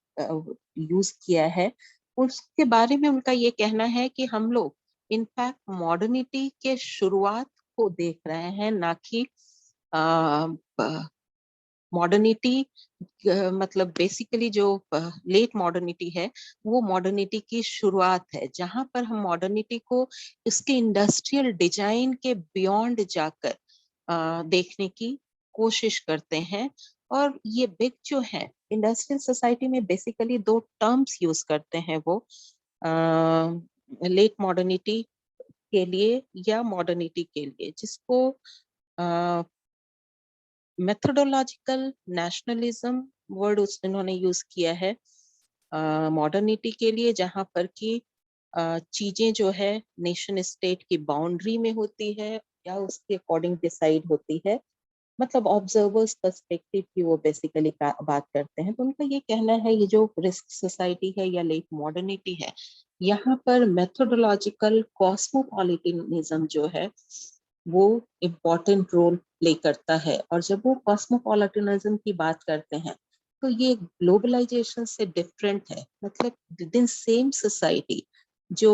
Speaker 3: यूज किया है, उसके बारे में उनका ये कहना है कि हम लोग इनफैक्ट मॉडर्निटी के शुरुआत को देख रहे हैं, ना कि मॉडर्निटी मतलब बेसिकली जो लेट मॉडर्निटी है वो मॉडर्निटी की शुरुआत है, जहां पर हम मॉडर्निटी को इसके इंडस्ट्रियल डिजाइन के बियॉन्ड जाकर देखने की कोशिश करते हैं। और ये बिग जो है इंडस्ट्रियल सोसाइटी में बेसिकली दो टर्म्स यूज करते हैं वो लेट मॉडर्निटी के लिए या मॉडर्निटी के लिए, जिसको मेथोडोलॉजिकल नेशनलिज्म वर्ड उन्होंने यूज किया है मॉडर्निटी के लिए, जहां पर कि चीजें जो है नेशन स्टेट की बाउंड्री में होती है या उसके अकॉर्डिंग डिसाइड होती है, मतलब ऑब्जर्वर्स पर्सपेक्टिव की वो बेसिकली बात करते हैं। तो उनका ये कहना है ये जो रिस्क सोसाइटी है या लेट मॉडर्निटी है, यहाँ पर मेथोडोलॉजिकल कॉस्मोपॉलिटनिज्म जो है वो इम्पोर्टेंट रोल प्ले करता है। और जब वो कॉस्मोपॉलिटनिज्म की बात करते हैं तो ये ग्लोबलाइजेशन से डिफरेंट है, मतलब विद इन सेम सोसाइटी जो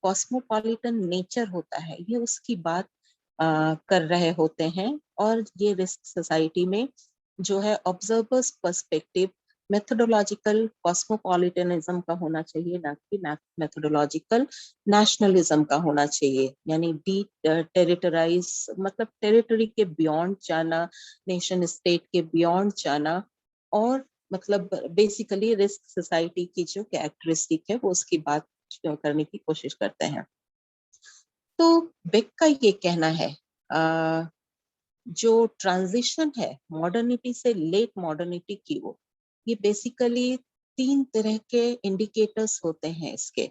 Speaker 3: कॉस्मोपॉलिटन नेचर होता है ये उसकी बात कर रहे होते हैं। और ये रिस्क सोसाइटी में जो है ऑब्जर्वर्स पर्सपेक्टिव मेथोडोलॉजिकल कॉस्मोपॉलिटनिज्म का होना चाहिए, ना कि मेथोडोलॉजिकल नेशनलिज्म का होना चाहिए। यानी डी टेरिटराइज मतलब टेरिटरी के बियॉन्ड जाना, नेशन स्टेट के बियॉन्ड जाना, और मतलब बेसिकली रिस्क सोसाइटी की जो कैरेक्टरिस्टिक है वो उसकी बात करने की कोशिश करते हैं। तो बेक का ये कहना है जो ट्रांजिशन है मॉडर्निटी से लेट मॉडर्निटी की वो, ये बेसिकली तीन तरह के इंडिकेटर्स होते हैं इसके।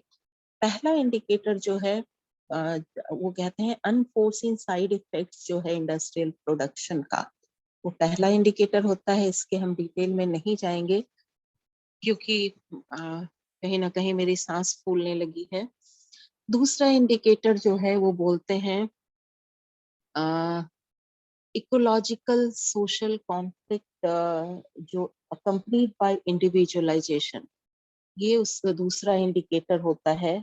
Speaker 3: पहला इंडिकेटर जो है वो कहते हैं अनफोर्सिन साइड इफेक्ट्स जो है इंडस्ट्रियल प्रोडक्शन का, वो पहला इंडिकेटर होता है। इसके हम डिटेल में नहीं जाएंगे क्योंकि कहीं ना कहीं मेरी सांस फूलने लगी है। दूसरा इंडिकेटर जो है वो बोलते हैं इकोलॉजिकल सोशल कॉन्फ्लिक्ट जो अकम्पनीड बाय इंडिविजुअलाइजेशन, ये उस दूसरा इंडिकेटर होता है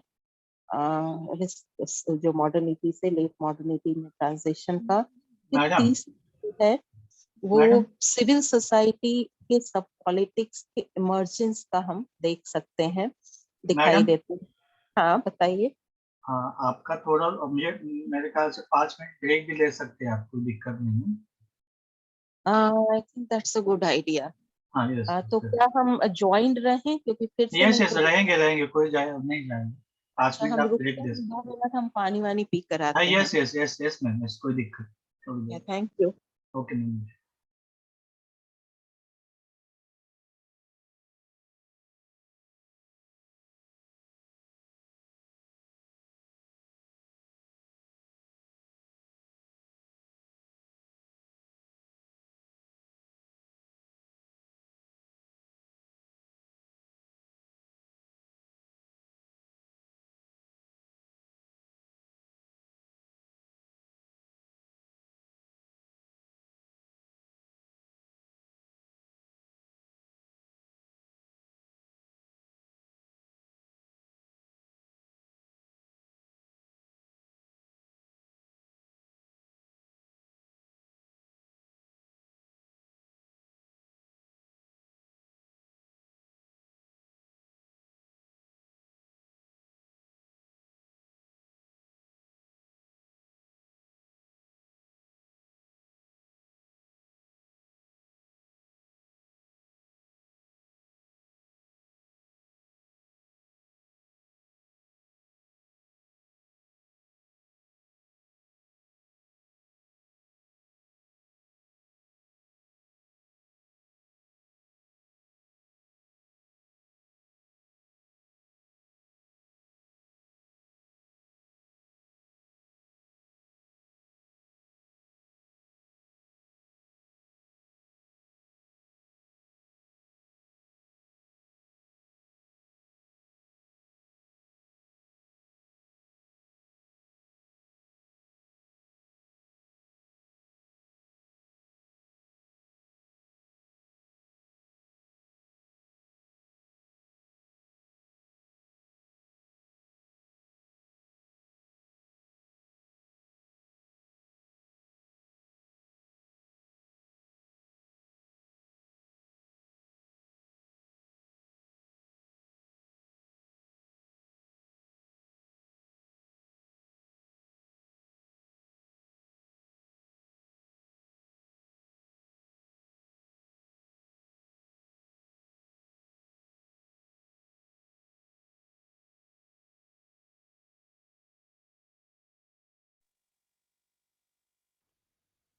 Speaker 3: जो मॉडर्निटी से लेट मॉडर्निटी में ट्रांजिशन का। फिर
Speaker 1: मैडम
Speaker 3: तीसरा है वो
Speaker 1: मैडम
Speaker 3: सिविल सोसाइटी के सब पॉलिटिक्स के इमर्जेंस का हम देख सकते हैं, दिखाई
Speaker 1: मैडम
Speaker 3: देते हैं। हाँ बताइए।
Speaker 1: हाँ, आपका थोड़ा मुझे मेरे ख्याल से 5 मिनट ब्रेक भी ले सकते हैं आप, कोई दिक्कत नहीं है।
Speaker 3: I think that's a good idea.
Speaker 1: हाँ, यस
Speaker 3: तो क्या हम ज्वाइंट रहें, क्योंकि फिर से
Speaker 1: यस
Speaker 3: मैं
Speaker 1: यस, रहेंगे रहेंगे, कोई जाए नहीं जाएंगे। 5 मिनट
Speaker 3: हम
Speaker 1: आप
Speaker 3: रुकते
Speaker 1: ब्रेक
Speaker 3: हैं
Speaker 1: दे सकते
Speaker 3: 2 मिनट, हम पानी वानी पी कर
Speaker 1: हैं। हाँ,
Speaker 3: आते हैं।
Speaker 1: Yes yes yes yes ma'am, yes, कोई दिक्कत थोड़ी देर।
Speaker 3: Thank you.
Speaker 1: Okay ma'am.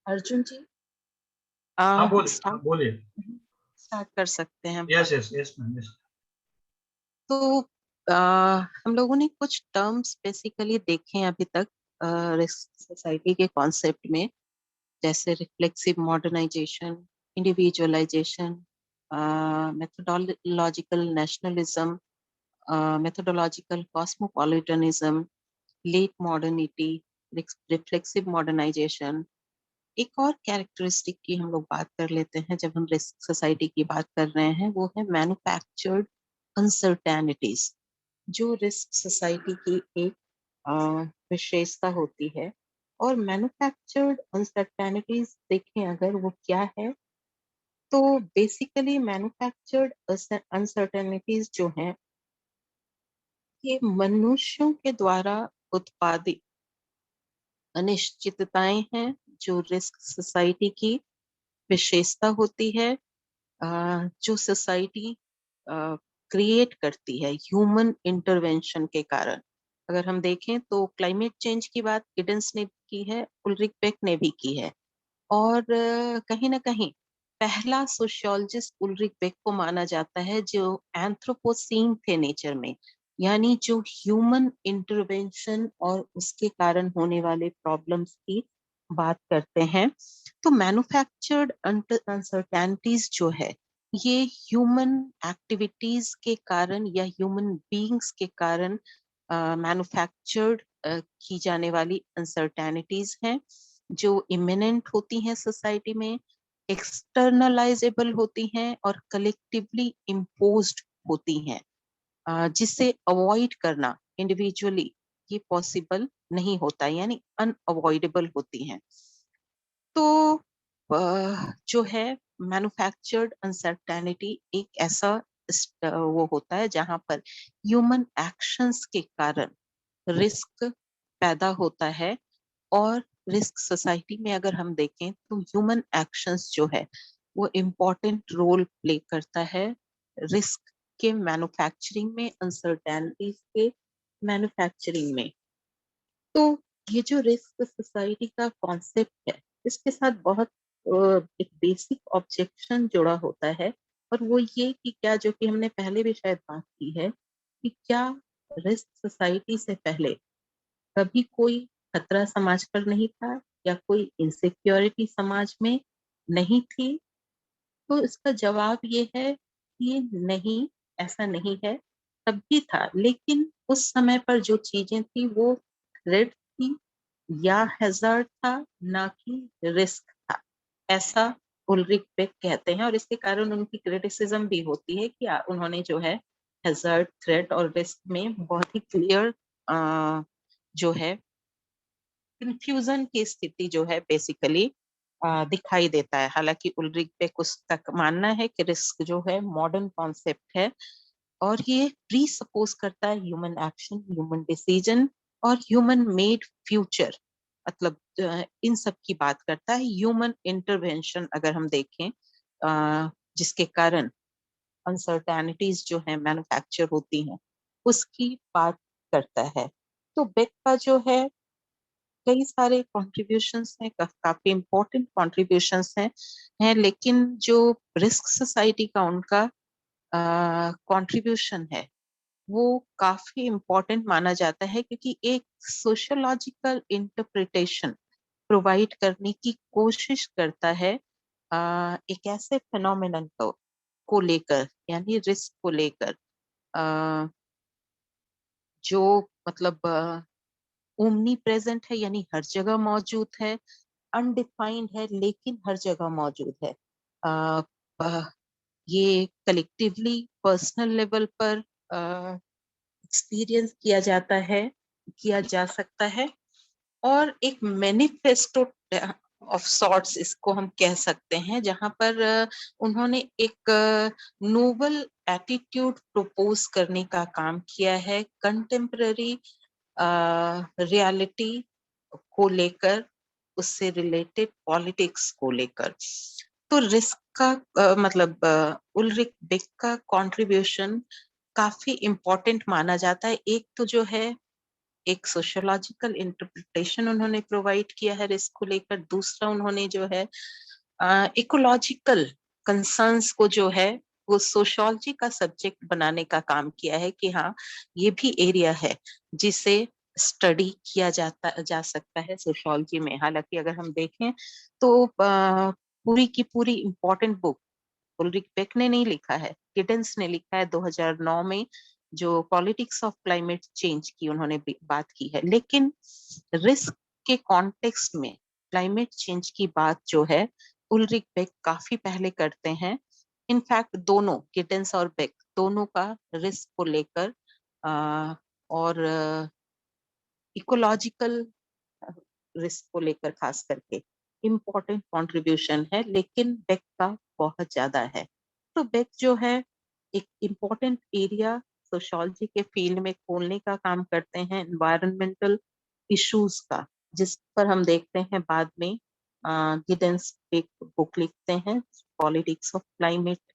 Speaker 3: Arjun ji
Speaker 1: हाँ बोलिए,
Speaker 3: स्टार्ट
Speaker 1: बोलिए।
Speaker 3: स्टार्ट कर सकते हैं
Speaker 1: यस
Speaker 3: बात।
Speaker 1: Yes yes ma'am, yes.
Speaker 3: तो हम लोगों ने कुछ टर्म्स बेसिकली देखे हैं अभी तक रिस्क सोसाइटी के कॉन्सेप्ट में, जैसे reflexive modernisation, individualisation, methodological nationalism, methodological cosmopolitanism, late modernity, reflexive modernisation. एक और कैरेक्टरिस्टिक की हम लोग बात कर लेते हैं जब हम रिस्क सोसाइटी की बात कर रहे हैं, वो है मैन्युफैक्चर्ड अनसर्टेनिटीज, जो रिस्क सोसाइटी की एक अ, विशेषता होती है। और मैन्युफैक्चर्ड अनसर्टेनिटीज देखें अगर वो क्या है, तो बेसिकली मैन्युफैक्चर्ड अनसर्टेनिटीज जो हैं, ये मनुष्यों के द्वारा उत्पादित अनिश्चितताएं हैं, जो रिस्क सोसाइटी की विशेषता होती है, जो सोसाइटी क्रिएट करती है ह्यूमन इंटरवेंशन के कारण। अगर हम देखें तो क्लाइमेट चेंज की बात गिडन्स ने की है, उल्रिक बेक ने भी की है, और कहीं ना कहीं पहला सोशियोलॉजिस्ट उल्रिक बेक को माना जाता है जो एंथ्रोपोसीन थे नेचर में, यानी जो ह्यूमन इंटरवेंशन और उसके कारण होने वाले प्रॉब्लम्स की बात करते हैं। तो मैन्युफैक्चर्ड अनसर्टेनिटीज जो है, ये ह्यूमन एक्टिविटीज के कारण या ह्यूमन बीइंग्स के कारण मैन्युफैक्चर्ड की जाने वाली अनसर्टेनिटीज हैं, जो इमिनेंट होती हैं सोसाइटी में, एक्सटर्नलाइजेबल होती हैं और कलेक्टिवली इम्पोज्ड होती हैं, जिसे अवॉइड करना इंडिविजुअली ये पॉसिबल नहीं होता, यानी अनअवॉइडेबल होती हैं। तो जो है मैन्युफैक्चर्ड अनसर्टेनिटी एक ऐसा वो होता है जहां पर ह्यूमन एक्शंस के कारण रिस्क पैदा होता है। और रिस्क सोसाइटी में अगर हम देखें तो ह्यूमन एक्शंस जो है वो इम्पोर्टेंट रोल प्ले करता है रिस्क के मैन्युफैक्चरिंग में, अनसर्टेनिटीज के मैन्युफैक्चरिंग में। तो ये जो रिस्क सोसाइटी का कॉन्सेप्ट है, इसके साथ बहुत एक बेसिक ऑब्जेक्शन जुड़ा होता है, और वो ये कि क्या, जो कि हमने पहले भी शायद बात की है, कि क्या रिस्क सोसाइटी से पहले कभी कोई खतरा समाज पर नहीं था, या कोई इनसिक्योरिटी समाज में नहीं थी? तो इसका जवाब ये है कि नहीं, ऐसा नहीं है। तब भी था, लेकिन उस समय पर जो चीजें थी वो थ्रेट थी या हैजार्ड था, ना कि रिस्क था, ऐसा उल्रिक बेक कहते हैं। और इसके कारण उनकी क्रिटिसिज्म भी होती है कि उन्होंने जो है हैजार्ड, थ्रेट और रिस्क में बहुत ही क्लियर जो है कंफ्यूजन की स्थिति जो है बेसिकली दिखाई देता है। हालांकि उल्रिक बेक उसका मानना है कि रिस्क जो है मॉडर्न कॉन्सेप्ट है, और ये प्री सपोज करता है ह्यूमन एक्शन, ह्यूमन डिसीजन और ह्यूमन मेड फ्यूचर। मतलब इन सब की बात करता है। ह्यूमन इंटरवेंशन अगर हम देखें, जिसके कारण अनसर्टेनिटीज जो है मैन्युफैक्चर होती हैं, उसकी बात करता है। तो बेक का जो है कई सारे कॉन्ट्रीब्यूशंस हैं, काफी इम्पोर्टेंट कॉन्ट्रीब्यूशंस हैं, लेकिन जो रिस्क सोसाइटी का उनका कंट्रीब्यूशन है वो काफी इम्पोर्टेंट माना जाता है, क्योंकि एक सोशियोलॉजिकल इंटरप्रिटेशन प्रोवाइड करने की कोशिश करता है एक ऐसे फिनोमेनन को लेकर, यानी रिस्क को लेकर, अ, जो मतलब ओमनी प्रेजेंट है, यानी हर जगह मौजूद है, अनडिफाइंड है लेकिन हर जगह मौजूद है। अ, अ, ये कलेक्टिवली पर्सनल लेवल पर एक्सपीरियंस किया जाता है, किया जा सकता है, और एक मैनिफेस्टो ऑफ सॉर्ट्स इसको हम कह सकते हैं, जहां पर उन्होंने एक नोबल एटीट्यूड प्रपोज करने का काम किया है कंटेम्पररी रियलिटी को लेकर, उससे रिलेटेड पॉलिटिक्स को लेकर। तो रिस्क का मतलब उल्रिक बेक का कंट्रीब्यूशन काफी इम्पोर्टेंट माना जाता है। एक तो जो है एक सोशियोलॉजिकल इंटरप्रिटेशन उन्होंने प्रोवाइड किया है रिस्क को लेकर, दूसरा उन्होंने जो है इकोलॉजिकल कंसर्न्स को जो है वो सोशियोलॉजी का सब्जेक्ट बनाने का काम किया है कि हाँ ये भी एरिया है जिसे स्टडी किया जा सकता है सोशियोलॉजी में। हालांकि अगर हम देखें तो पूरी की पूरी इम्पोर्टेंट बुक उल्रिक बेक ने नहीं लिखा है, गिडेंस ने लिखा है 2009 में, जो पॉलिटिक्स ऑफ क्लाइमेट चेंज की उन्होंने बात की है। लेकिन रिस्क के कॉन्टेक्स्ट में क्लाइमेट चेंज की बात जो है उल्रिक बेक काफी पहले करते हैं। इनफैक्ट दोनों गिडेंस और बेक दोनों का रिस्क को लेकर और इकोलॉजिकल रिस्क को लेकर खास करके इम्पोर्टेंट कंट्रीब्यूशन है, लेकिन बेक का बहुत ज्यादा है। तो बेक जो है एक इम्पोर्टेंट एरिया सोशियोलॉजी के फील्ड में खोलने का काम करते हैं, एनवायरमेंटल इश्यूज का, जिस पर हम देखते हैं बाद में गिडेंस एक बुक लिखते हैं पॉलिटिक्स ऑफ क्लाइमेट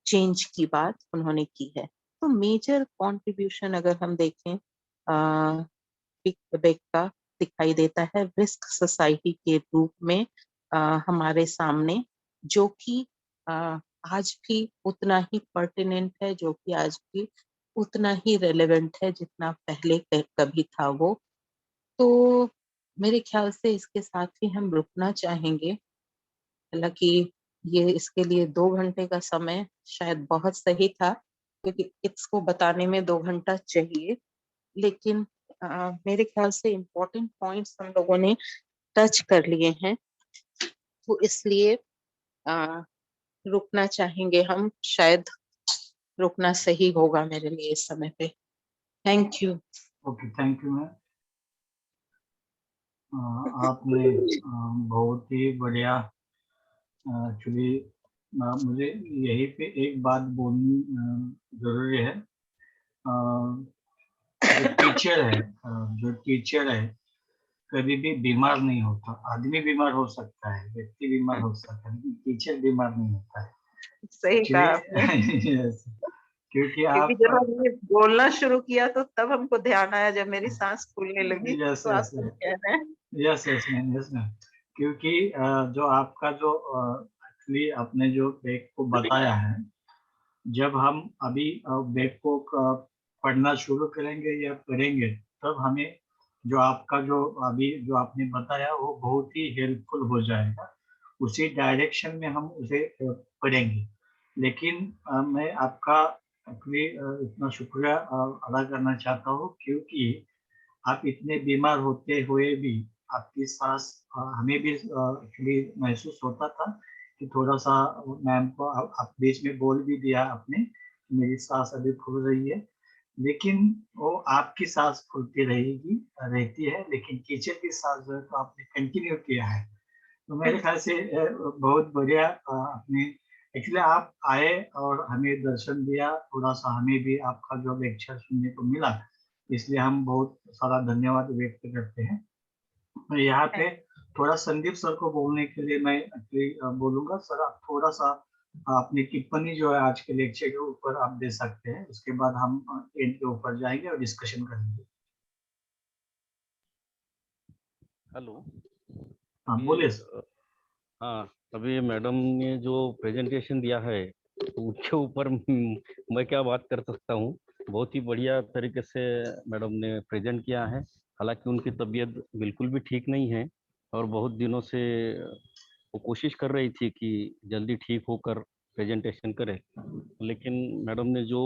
Speaker 3: चेंज की बात उन्होंने की है। तो मेजर कंट्रीब्यूशन अगर हम देखें बेक का दिखाई देता है रिस्क सोसाइटी के रूप में हमारे सामने, जो कि आज भी उतना ही पर्टिनेंट है, जो कि आज भी उतना ही रेलेवेंट है जितना पहले कभी था वो। तो मेरे ख्याल से इसके साथ ही हम रुकना चाहेंगे। हालांकि ये इसके लिए 2 घंटे का समय शायद बहुत सही था, क्योंकि इसको बताने में 2 घंटा चाहिए, लेकिन मेरे ख्याल से इम्पोर्टेंट पॉइंट्स हम लोगों ने टच कर लिए हैं, तो इसलिए रुकना चाहेंगे हम। शायद रुकना सही होगा मेरे लिए इस समय पे। Thank you.
Speaker 1: Okay, thank you ma'am. आपने बहुत ही बढ़िया, एक्चुअली मुझे यही पे एक बात बोलनी जरूरी है। जो टीचर है कभी भी बीमार नहीं होता। आदमी बीमार हो सकता है, व्यक्ति बीमार हो सकता है, लेकिन टीचर बीमार नहीं होता है।
Speaker 3: सही कहा आपने।
Speaker 1: Yes, क्योंकि
Speaker 3: क्योंकि
Speaker 1: आप
Speaker 3: जब हमने बोलना शुरू किया तो तब हमको ध्यान आया, जब मेरी सांस फूलने लगी
Speaker 1: यस
Speaker 3: तो आप
Speaker 1: यस
Speaker 3: सब कह रहे हैं।
Speaker 1: Yes yes ma'am, yes ma'am. क्योंकि जो आपका जो एक्चुअली आपने जो बेक को बताया है, जब हम अभी बेक को पढ़ना शुरू करेंगे या पढ़ेंगे, तब हमें जो आपका जो अभी जो आपने बताया वो बहुत ही हेल्पफुल हो जाएगा। उसी डायरेक्शन में हम उसे पढ़ेंगे। लेकिन मैं आपका एक्चुअली इतना शुक्रिया अदा करना चाहता हूँ, क्योंकि आप इतने बीमार होते हुए भी आपकी सांस, हमें भी एक्चुअली महसूस होता था कि थोड़ा सा मैम को आप बीच में बोल भी दिया आपने, मेरी सांस अभी फूल रही है, लेकिन वो आपकी सांस फूलती रहती है, लेकिन टीचर की सांस जो है तो आपने कंटिन्यू किया है। तो मेरे ख्याल से बहुत बढ़िया आपने, एक्चुअली आप आए और हमें दर्शन दिया, थोड़ा सा हमें भी आपका जो लेक्चर सुनने को मिला, इसलिए हम बहुत सारा धन्यवाद व्यक्त करते हैं। मैं यहाँ पे थोड़ा संदीप सर को बोलने के लिए मैं बोलूंगा। सर, आप थोड़ा सा अपनी टिप्पणी जो है आज के लेक्चर के ऊपर आप दे सकते हैं, उसके बाद हम एंड के ऊपर जाएंगे और डिस्कशन करेंगे।
Speaker 4: हेलो।
Speaker 1: हाँ, बोलिए सर।
Speaker 4: हाँ, अभी मैडम ने जो प्रेजेंटेशन दिया है तो उसके ऊपर मैं क्या बात कर सकता हूँ। बहुत ही बढ़िया तरीके से मैडम ने प्रेजेंट किया है। हालांकि उनकी तबीयत बिल्कुल भी ठीक नहीं है और बहुत दिनों से वो कोशिश कर रही थी कि जल्दी ठीक होकर प्रेजेंटेशन करे, लेकिन मैडम ने जो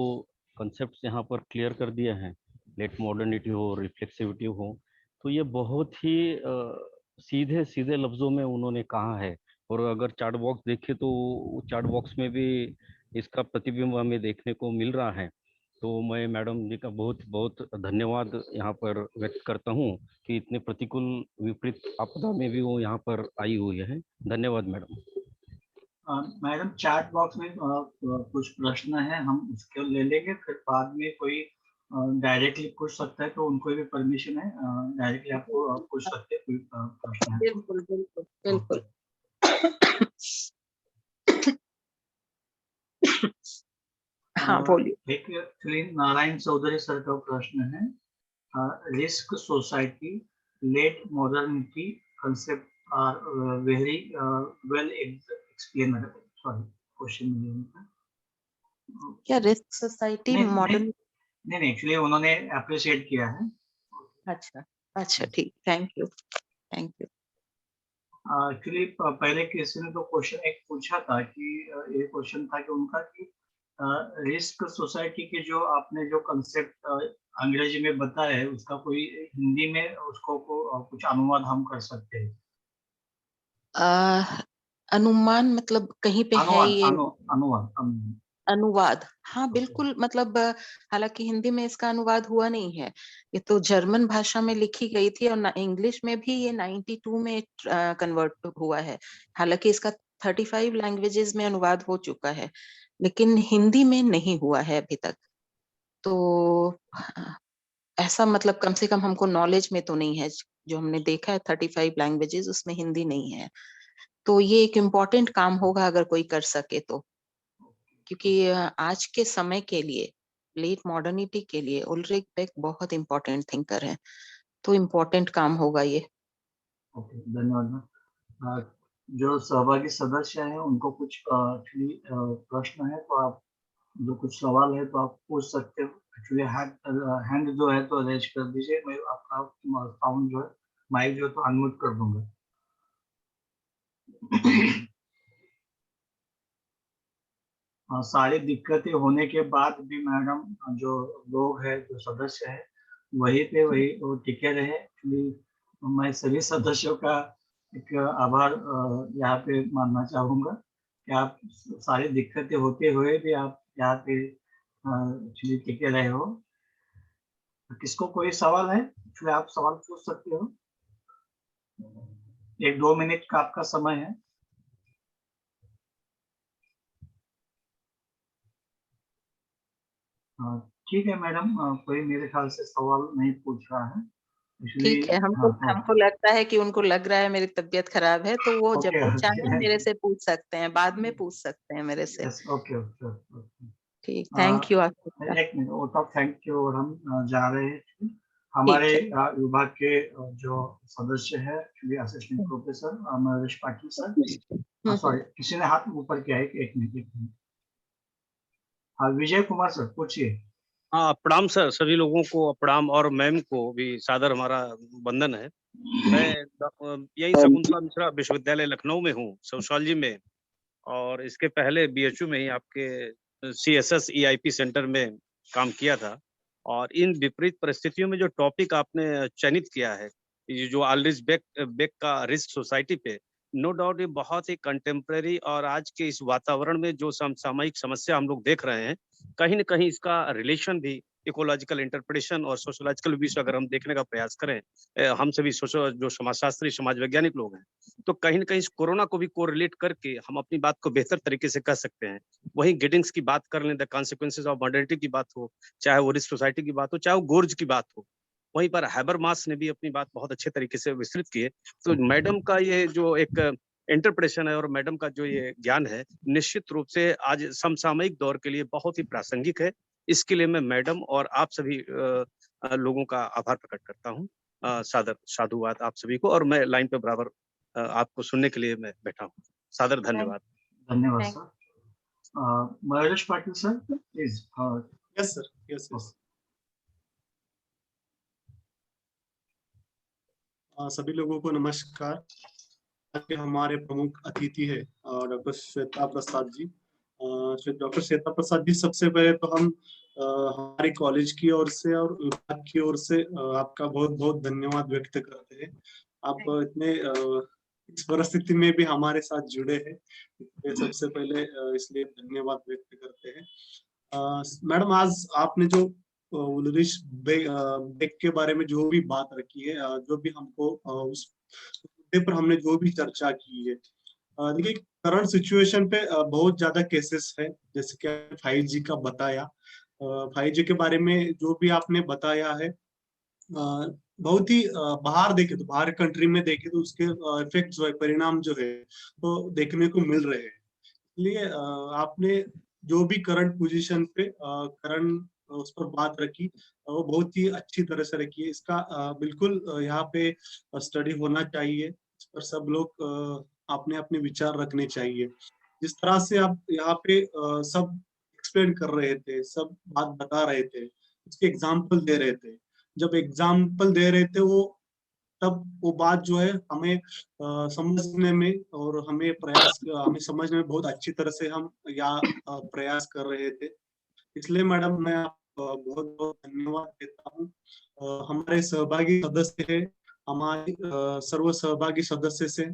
Speaker 4: कॉन्सेप्ट्स यहाँ पर क्लियर कर दिए हैं, लेट मॉडर्निटी हो, रिफ्लेक्सिविटी हो, तो ये बहुत ही सीधे सीधे लफ्जों में उन्होंने कहा है। और अगर चार्ट बॉक्स देखें तो चार्ट बॉक्स में भी इसका प्रतिबिंब हमें देखने को मिल रहा है। तो मैं मैडम जी का बहुत बहुत धन्यवाद यहाँ पर व्यक्त करता हूँ कि इतने प्रतिकूल विपरीत आपदा में भी वो यहाँ पर आई हुई है। धन्यवाद मैडम।
Speaker 1: मैडम, चैट बॉक्स में कुछ प्रश्न है, हम उसको ले लेंगे, फिर बाद में कोई डायरेक्टली पूछ सकता है तो उनको भी परमिशन है, डायरेक्टली आपको पूछ सकते हैं कोई प्रश्न है तो।
Speaker 3: बिल्कुल बिल्कुल बिल्कुल। हाँ बोलिए।
Speaker 1: एक एक्चुअली नारायण चौधरी सर का प्रश्न है। risk society, late modernity concept are very well explained. Sorry, question नहीं है।
Speaker 3: क्या रिस्क सोसाइटी
Speaker 1: नहीं
Speaker 3: मॉडर्न?
Speaker 1: नहीं एक्चुअली उन्होंने अप्रिशिएट किया है।
Speaker 3: अच्छा अच्छा, ठीक, thank you thank you.
Speaker 1: Actually पहले किसी ने तो क्वेश्चन एक पूछा था कि ये क्वेश्चन था कि उनका कि रिस्क सोसाइटी के जो आपने जो कंसेप्ट अंग्रेजी में बताया है उसका कोई हिंदी में उसको कुछ अनुवाद हम कर सकते हैं?
Speaker 3: अनुमान मतलब कहीं पे है ये?
Speaker 1: अनुवाद
Speaker 3: अनुवाद, हाँ बिल्कुल, मतलब हालांकि हिंदी में इसका अनुवाद हुआ नहीं है, ये तो जर्मन भाषा में लिखी गई थी और इंग्लिश में भी ये 92 में कन्वर्ट हुआ है। हालांकि इसका 35 लैंग्वेजेस में अनुवाद हो चुका है, लेकिन हिंदी में नहीं हुआ है अभी तक। तो ऐसा मतलब कम से कम हमको नॉलेज में तो नहीं है, जो हमने देखा है 35 लैंग्वेजेस उसमें हिंदी नहीं है। तो ये एक इम्पोर्टेंट काम होगा अगर कोई कर सके तो, क्योंकि आज के समय के लिए, लेट मॉडर्निटी के लिए उल्रिक बेक बहुत इम्पोर्टेंट थिंकर है, तो इम्पोर्टेंट काम होगा ये।
Speaker 1: ओके, धन्यवाद। जो सहभागी सदस्य हैं उनको कुछ एक्चुअली प्रश्न है तो आप जो कुछ सवाल है तो आप पूछ सकते हो। एक्चुअली हैंड जो है तो रेज कर दीजिए, मैं आपका साउंड जो है माइक जो है तो अनम्यूट कर दूंगा। सारी दिक्कतें होने के बाद भी मैडम जो लोग हैं जो सदस्य हैं वहीं पे वो टिके रहे। एक्चुअली मैं सभी सदस्यों का एक आभार यहाँ पे मानना चाहूँगा कि आप सारी दिक्कतें होते हुए भी आप यहाँ पे एक्चुअली टिके रहे हो। किसको कोई सवाल है? एक्चुअली आप सवाल पूछ सकते हो, 1-2 मिनट का आपका समय है। ठीक है मैडम, कोई मेरे ख्याल से सवाल नहीं पूछ रहा है इसलिए।
Speaker 3: ठीक है, हमको
Speaker 1: हाँ
Speaker 3: हमको लगता है कि उनको लग रहा है मेरी तबीयत खराब है, तो वो जब
Speaker 1: ओके
Speaker 3: भी चाहें
Speaker 1: ओके
Speaker 3: मेरे से पूछ सकते हैं, बाद में पूछ सकते हैं मेरे से।
Speaker 1: Yes okay okay okay.
Speaker 3: ठीक, थैंक यू आपका।
Speaker 1: एक मिनट वो तो थैंक यू। और हम जा रहे हैं हमारे
Speaker 3: ठीक है।
Speaker 1: विभाग के जो सदस्य है actually assistant professor Mahesh Patil sir. Sorry, किसी ने हाथ ऊपर किया है। एक मिनट। हाँ, विजय कुमार सर पूछिए।
Speaker 5: हाँ, प्रणाम सर, सभी लोगों को प्रणाम और मैम को भी सादर हमारा वंदन है। मैं यही शकुंतला मिश्रा विश्वविद्यालय लखनऊ में हूँ, सोशियोलॉजी में, और इसके पहले बीएचयू में ही आपके सीएसएस ईआईपी सेंटर में काम किया था। और इन विपरीत परिस्थितियों में जो टॉपिक आपने चयनित किया है, ये जो आल्ड्रिच बेक का रिस्क सोसाइटी पे, नो डाउट ये बहुत ही कंटेम्प्रेरी और आज के इस वातावरण में जो समसामयिक समस्या हम लोग देख रहे हैं, कहीं न कहीं इसका रिलेशन भी इकोलॉजिकल इंटरप्रिटेशन और सोशियोलॉजिकल व्यू से अगर हम देखने का प्रयास करें, हम सभी जो समाजशास्त्री, समाज वैज्ञानिक लोग हैं, तो कहीं न कहीं इस कोरोना को भी कोरिलेट करके हम अपनी बात को बेहतर तरीके से कह सकते हैं। वहीं गिडिंग्स की बात कर लें, द कॉन्सिक्वेंसेस ऑफ मॉडर्निटी की बात हो, चाहे वो रिस्क सोसाइटी की बात हो, चाहे वो गोर्ज की बात हो, वहीं पर हैबरमास ने भी अपनी बात बहुत अच्छे तरीके से विस्तृत की है। तो मैडम का ये जो एक इंटरप्रिटेशन है और मैडम का जो ये ज्ञान है, निश्चित रूप से आज समसामयिक दौर के लिए बहुत ही प्रासंगिक है। इसके लिए मैं मैडम और आप सभी लोगों का आभार प्रकट करता हूँ। सादर साधुवाद आप सभी को, और मैं लाइन पे बराबर आपको सुनने के लिए मैं बैठा हूँ। सादर धन्यवाद।
Speaker 1: धन्यवाद
Speaker 3: Thank-
Speaker 1: sir. Mahesh Patil sir please.
Speaker 2: Yes sir, yes yes. सभी लोगों को नमस्कार। के हमारे प्रमुख अतिथि है डॉक्टर श्वेता प्रसाद जी। डॉक्टर श्वेता प्रसाद जी, सबसे पहले तो हम हमारे कॉलेज की ओर से और विभाग की ओर से आपका बहुत बहुत धन्यवाद व्यक्त करते हैं। आप इतने इस परिस्थिति में भी हमारे साथ जुड़े हैं, सबसे पहले इसलिए धन्यवाद व्यक्त करते हैं। मैडम, आज आपने जो उल्रिच बेक के बारे में जो भी बात रखी है, जो भी हमको उस पर हमने जो भी चर्चा की है, देखिए करंट सिचुएशन पे बहुत ज्यादा केसेस है, जैसे कि 5G का बताया। 5G के बारे में जो भी आपने बताया है, बहुत ही बाहर देखे तो, बाहर कंट्री में देखे तो उसके इफेक्ट जो है, परिणाम जो है तो देखने को मिल रहे हैं। इसलिए आपने जो भी करंट पोजीशन पे करंट उस पर बात रखी, वो बहुत ही अच्छी तरह से रखी है। इसका बिल्कुल यहाँ पे स्टडी होना चाहिए, इस पर सब लोग अपने अपने विचार रखने चाहिए। जिस तरह से आप यहाँ पे सब एक्सप्लेन कर रहे थे, सब बात बता रहे थे, उसके एग्जाम्पल दे रहे थे। जब एग्जाम्पल दे रहे थे वो, तब वो बात जो है हमें समझने में और हमें समझने में बहुत अच्छी तरह से हम प्रयास कर रहे थे। इसलिए मैडम मैं आपको बहुत बहुत धन्यवाद देता हूँ। हमारे सहभागी सदस्य है, हमारे सर्व सहभागी सदस्य से,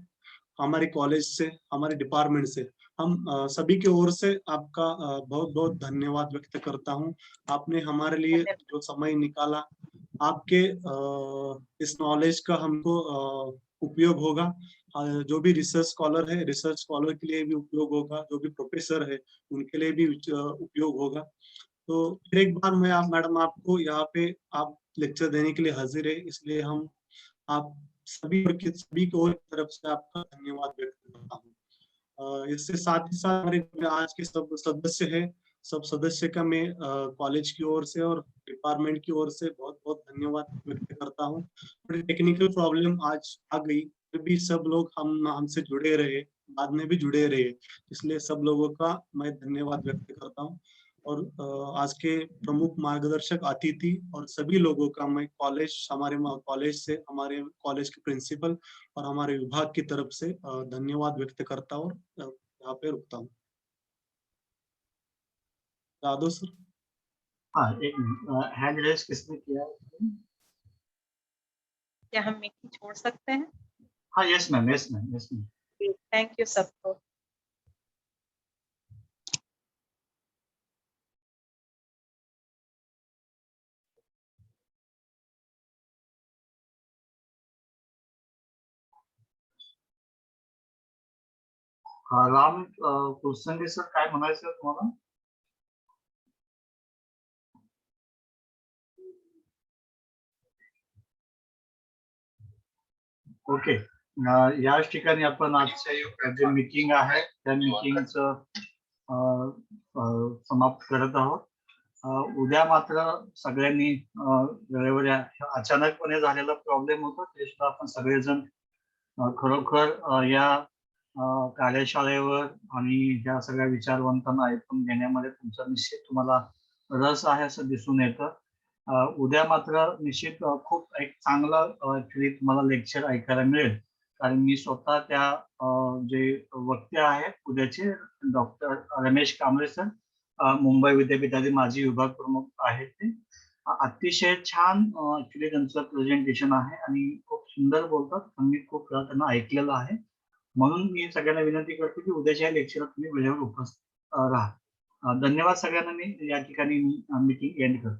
Speaker 2: हमारे कॉलेज से, हमारे डिपार्टमेंट से, हम सभी की ओर से आपका बहुत बहुत धन्यवाद व्यक्त करता हूँ। आपने हमारे लिए जो समय निकाला, आपके इस नॉलेज का हमको उपयोग होगा। जो भी रिसर्च स्कॉलर है, रिसर्च स्कॉलर के लिए भी उपयोग होगा, जो भी प्रोफेसर है उनके लिए भी उपयोग होगा। तो फिर एक बार मैं मैडम आपको यहाँ पे आप लेक्चर देने के लिए हाजिर है, इसलिए हम आप सभी को तरफ से आपका धन्यवाद व्यक्त करता हूँ। इससे साथ ही साथ हमारे आज के सब सदस्य है, सब सदस्य का मैं कॉलेज की ओर से और डिपार्टमेंट की ओर से बहुत बहुत धन्यवाद व्यक्त करता हूँ। थोड़ी टेक्निकल प्रॉब्लम आज आ गई, फिर भी सब लोग हमसे जुड़े रहे, बाद में भी जुड़े रहे, इसलिए सब लोगों का मैं धन्यवाद व्यक्त करता हूँ। और आज के प्रमुख मार्गदर्शक अतिथि और सभी लोगों का मैं हमारे कॉलेज से, हमारे कॉलेज के प्रिंसिपल और हमारे विभाग की तरफ से धन्यवाद व्यक्त करता हूँ। यहाँ पे रुकता हूँ। यादव सर।
Speaker 1: हाँ, एक हैंड रेज किसने किया है?
Speaker 3: क्या हम मीटिंग छोड़ सकते हैं?
Speaker 1: हाँ, yes ma'am, yes ma'am, yes ma'am.
Speaker 3: Thank you सबको।
Speaker 1: राम कुलसंगे सर, काय म्हणायचं तुम्हाला? ओके, याच ठिकाणी आपण आजच्या जे मीटिंग आहे त्या मीटिंगचं समाप्त करत आहोत. उद्या मात्र सगळ्यांनी वेळेवर अचानकपणे झालेला प्रॉब्लेम होता, ते सुद्धा आपण सगळेजण खरोखर या कार्यशाळेवर आणि या सगळ्या विचारवंतांना ऐकून घेण्यामध्ये तुमचा निश्चित तुम्हाला रस आहे असं दिसून येतं. उद्या मात्र निश्चित खूप एक चांगलं ऍक्च्युली तुम्हाला लेक्चर ऐकायला मिळेल, कारण मी स्वतः त्या जे वक्ते आहेत उद्याचे डॉक्टर रमेश कांबळे सर, मुंबई विद्यापीठाचे माजी विभाग प्रमुख आहेत, ते अतिशय छान ऍक्च्युली त्यांचं प्रेझेंटेशन आहे आणि खूप सुंदर बोलतात. मी खूप वेळा त्यांना ऐकलेलं आहे, म्हणून मी सगळ्यांना विनंती करतो की उद्याच्या लेक्चरात तुम्ही वेळेवर उपस्थित राहा. धन्यवाद सगळ्यांना. मी या ठिकाणी मीटिंग एंड करतो.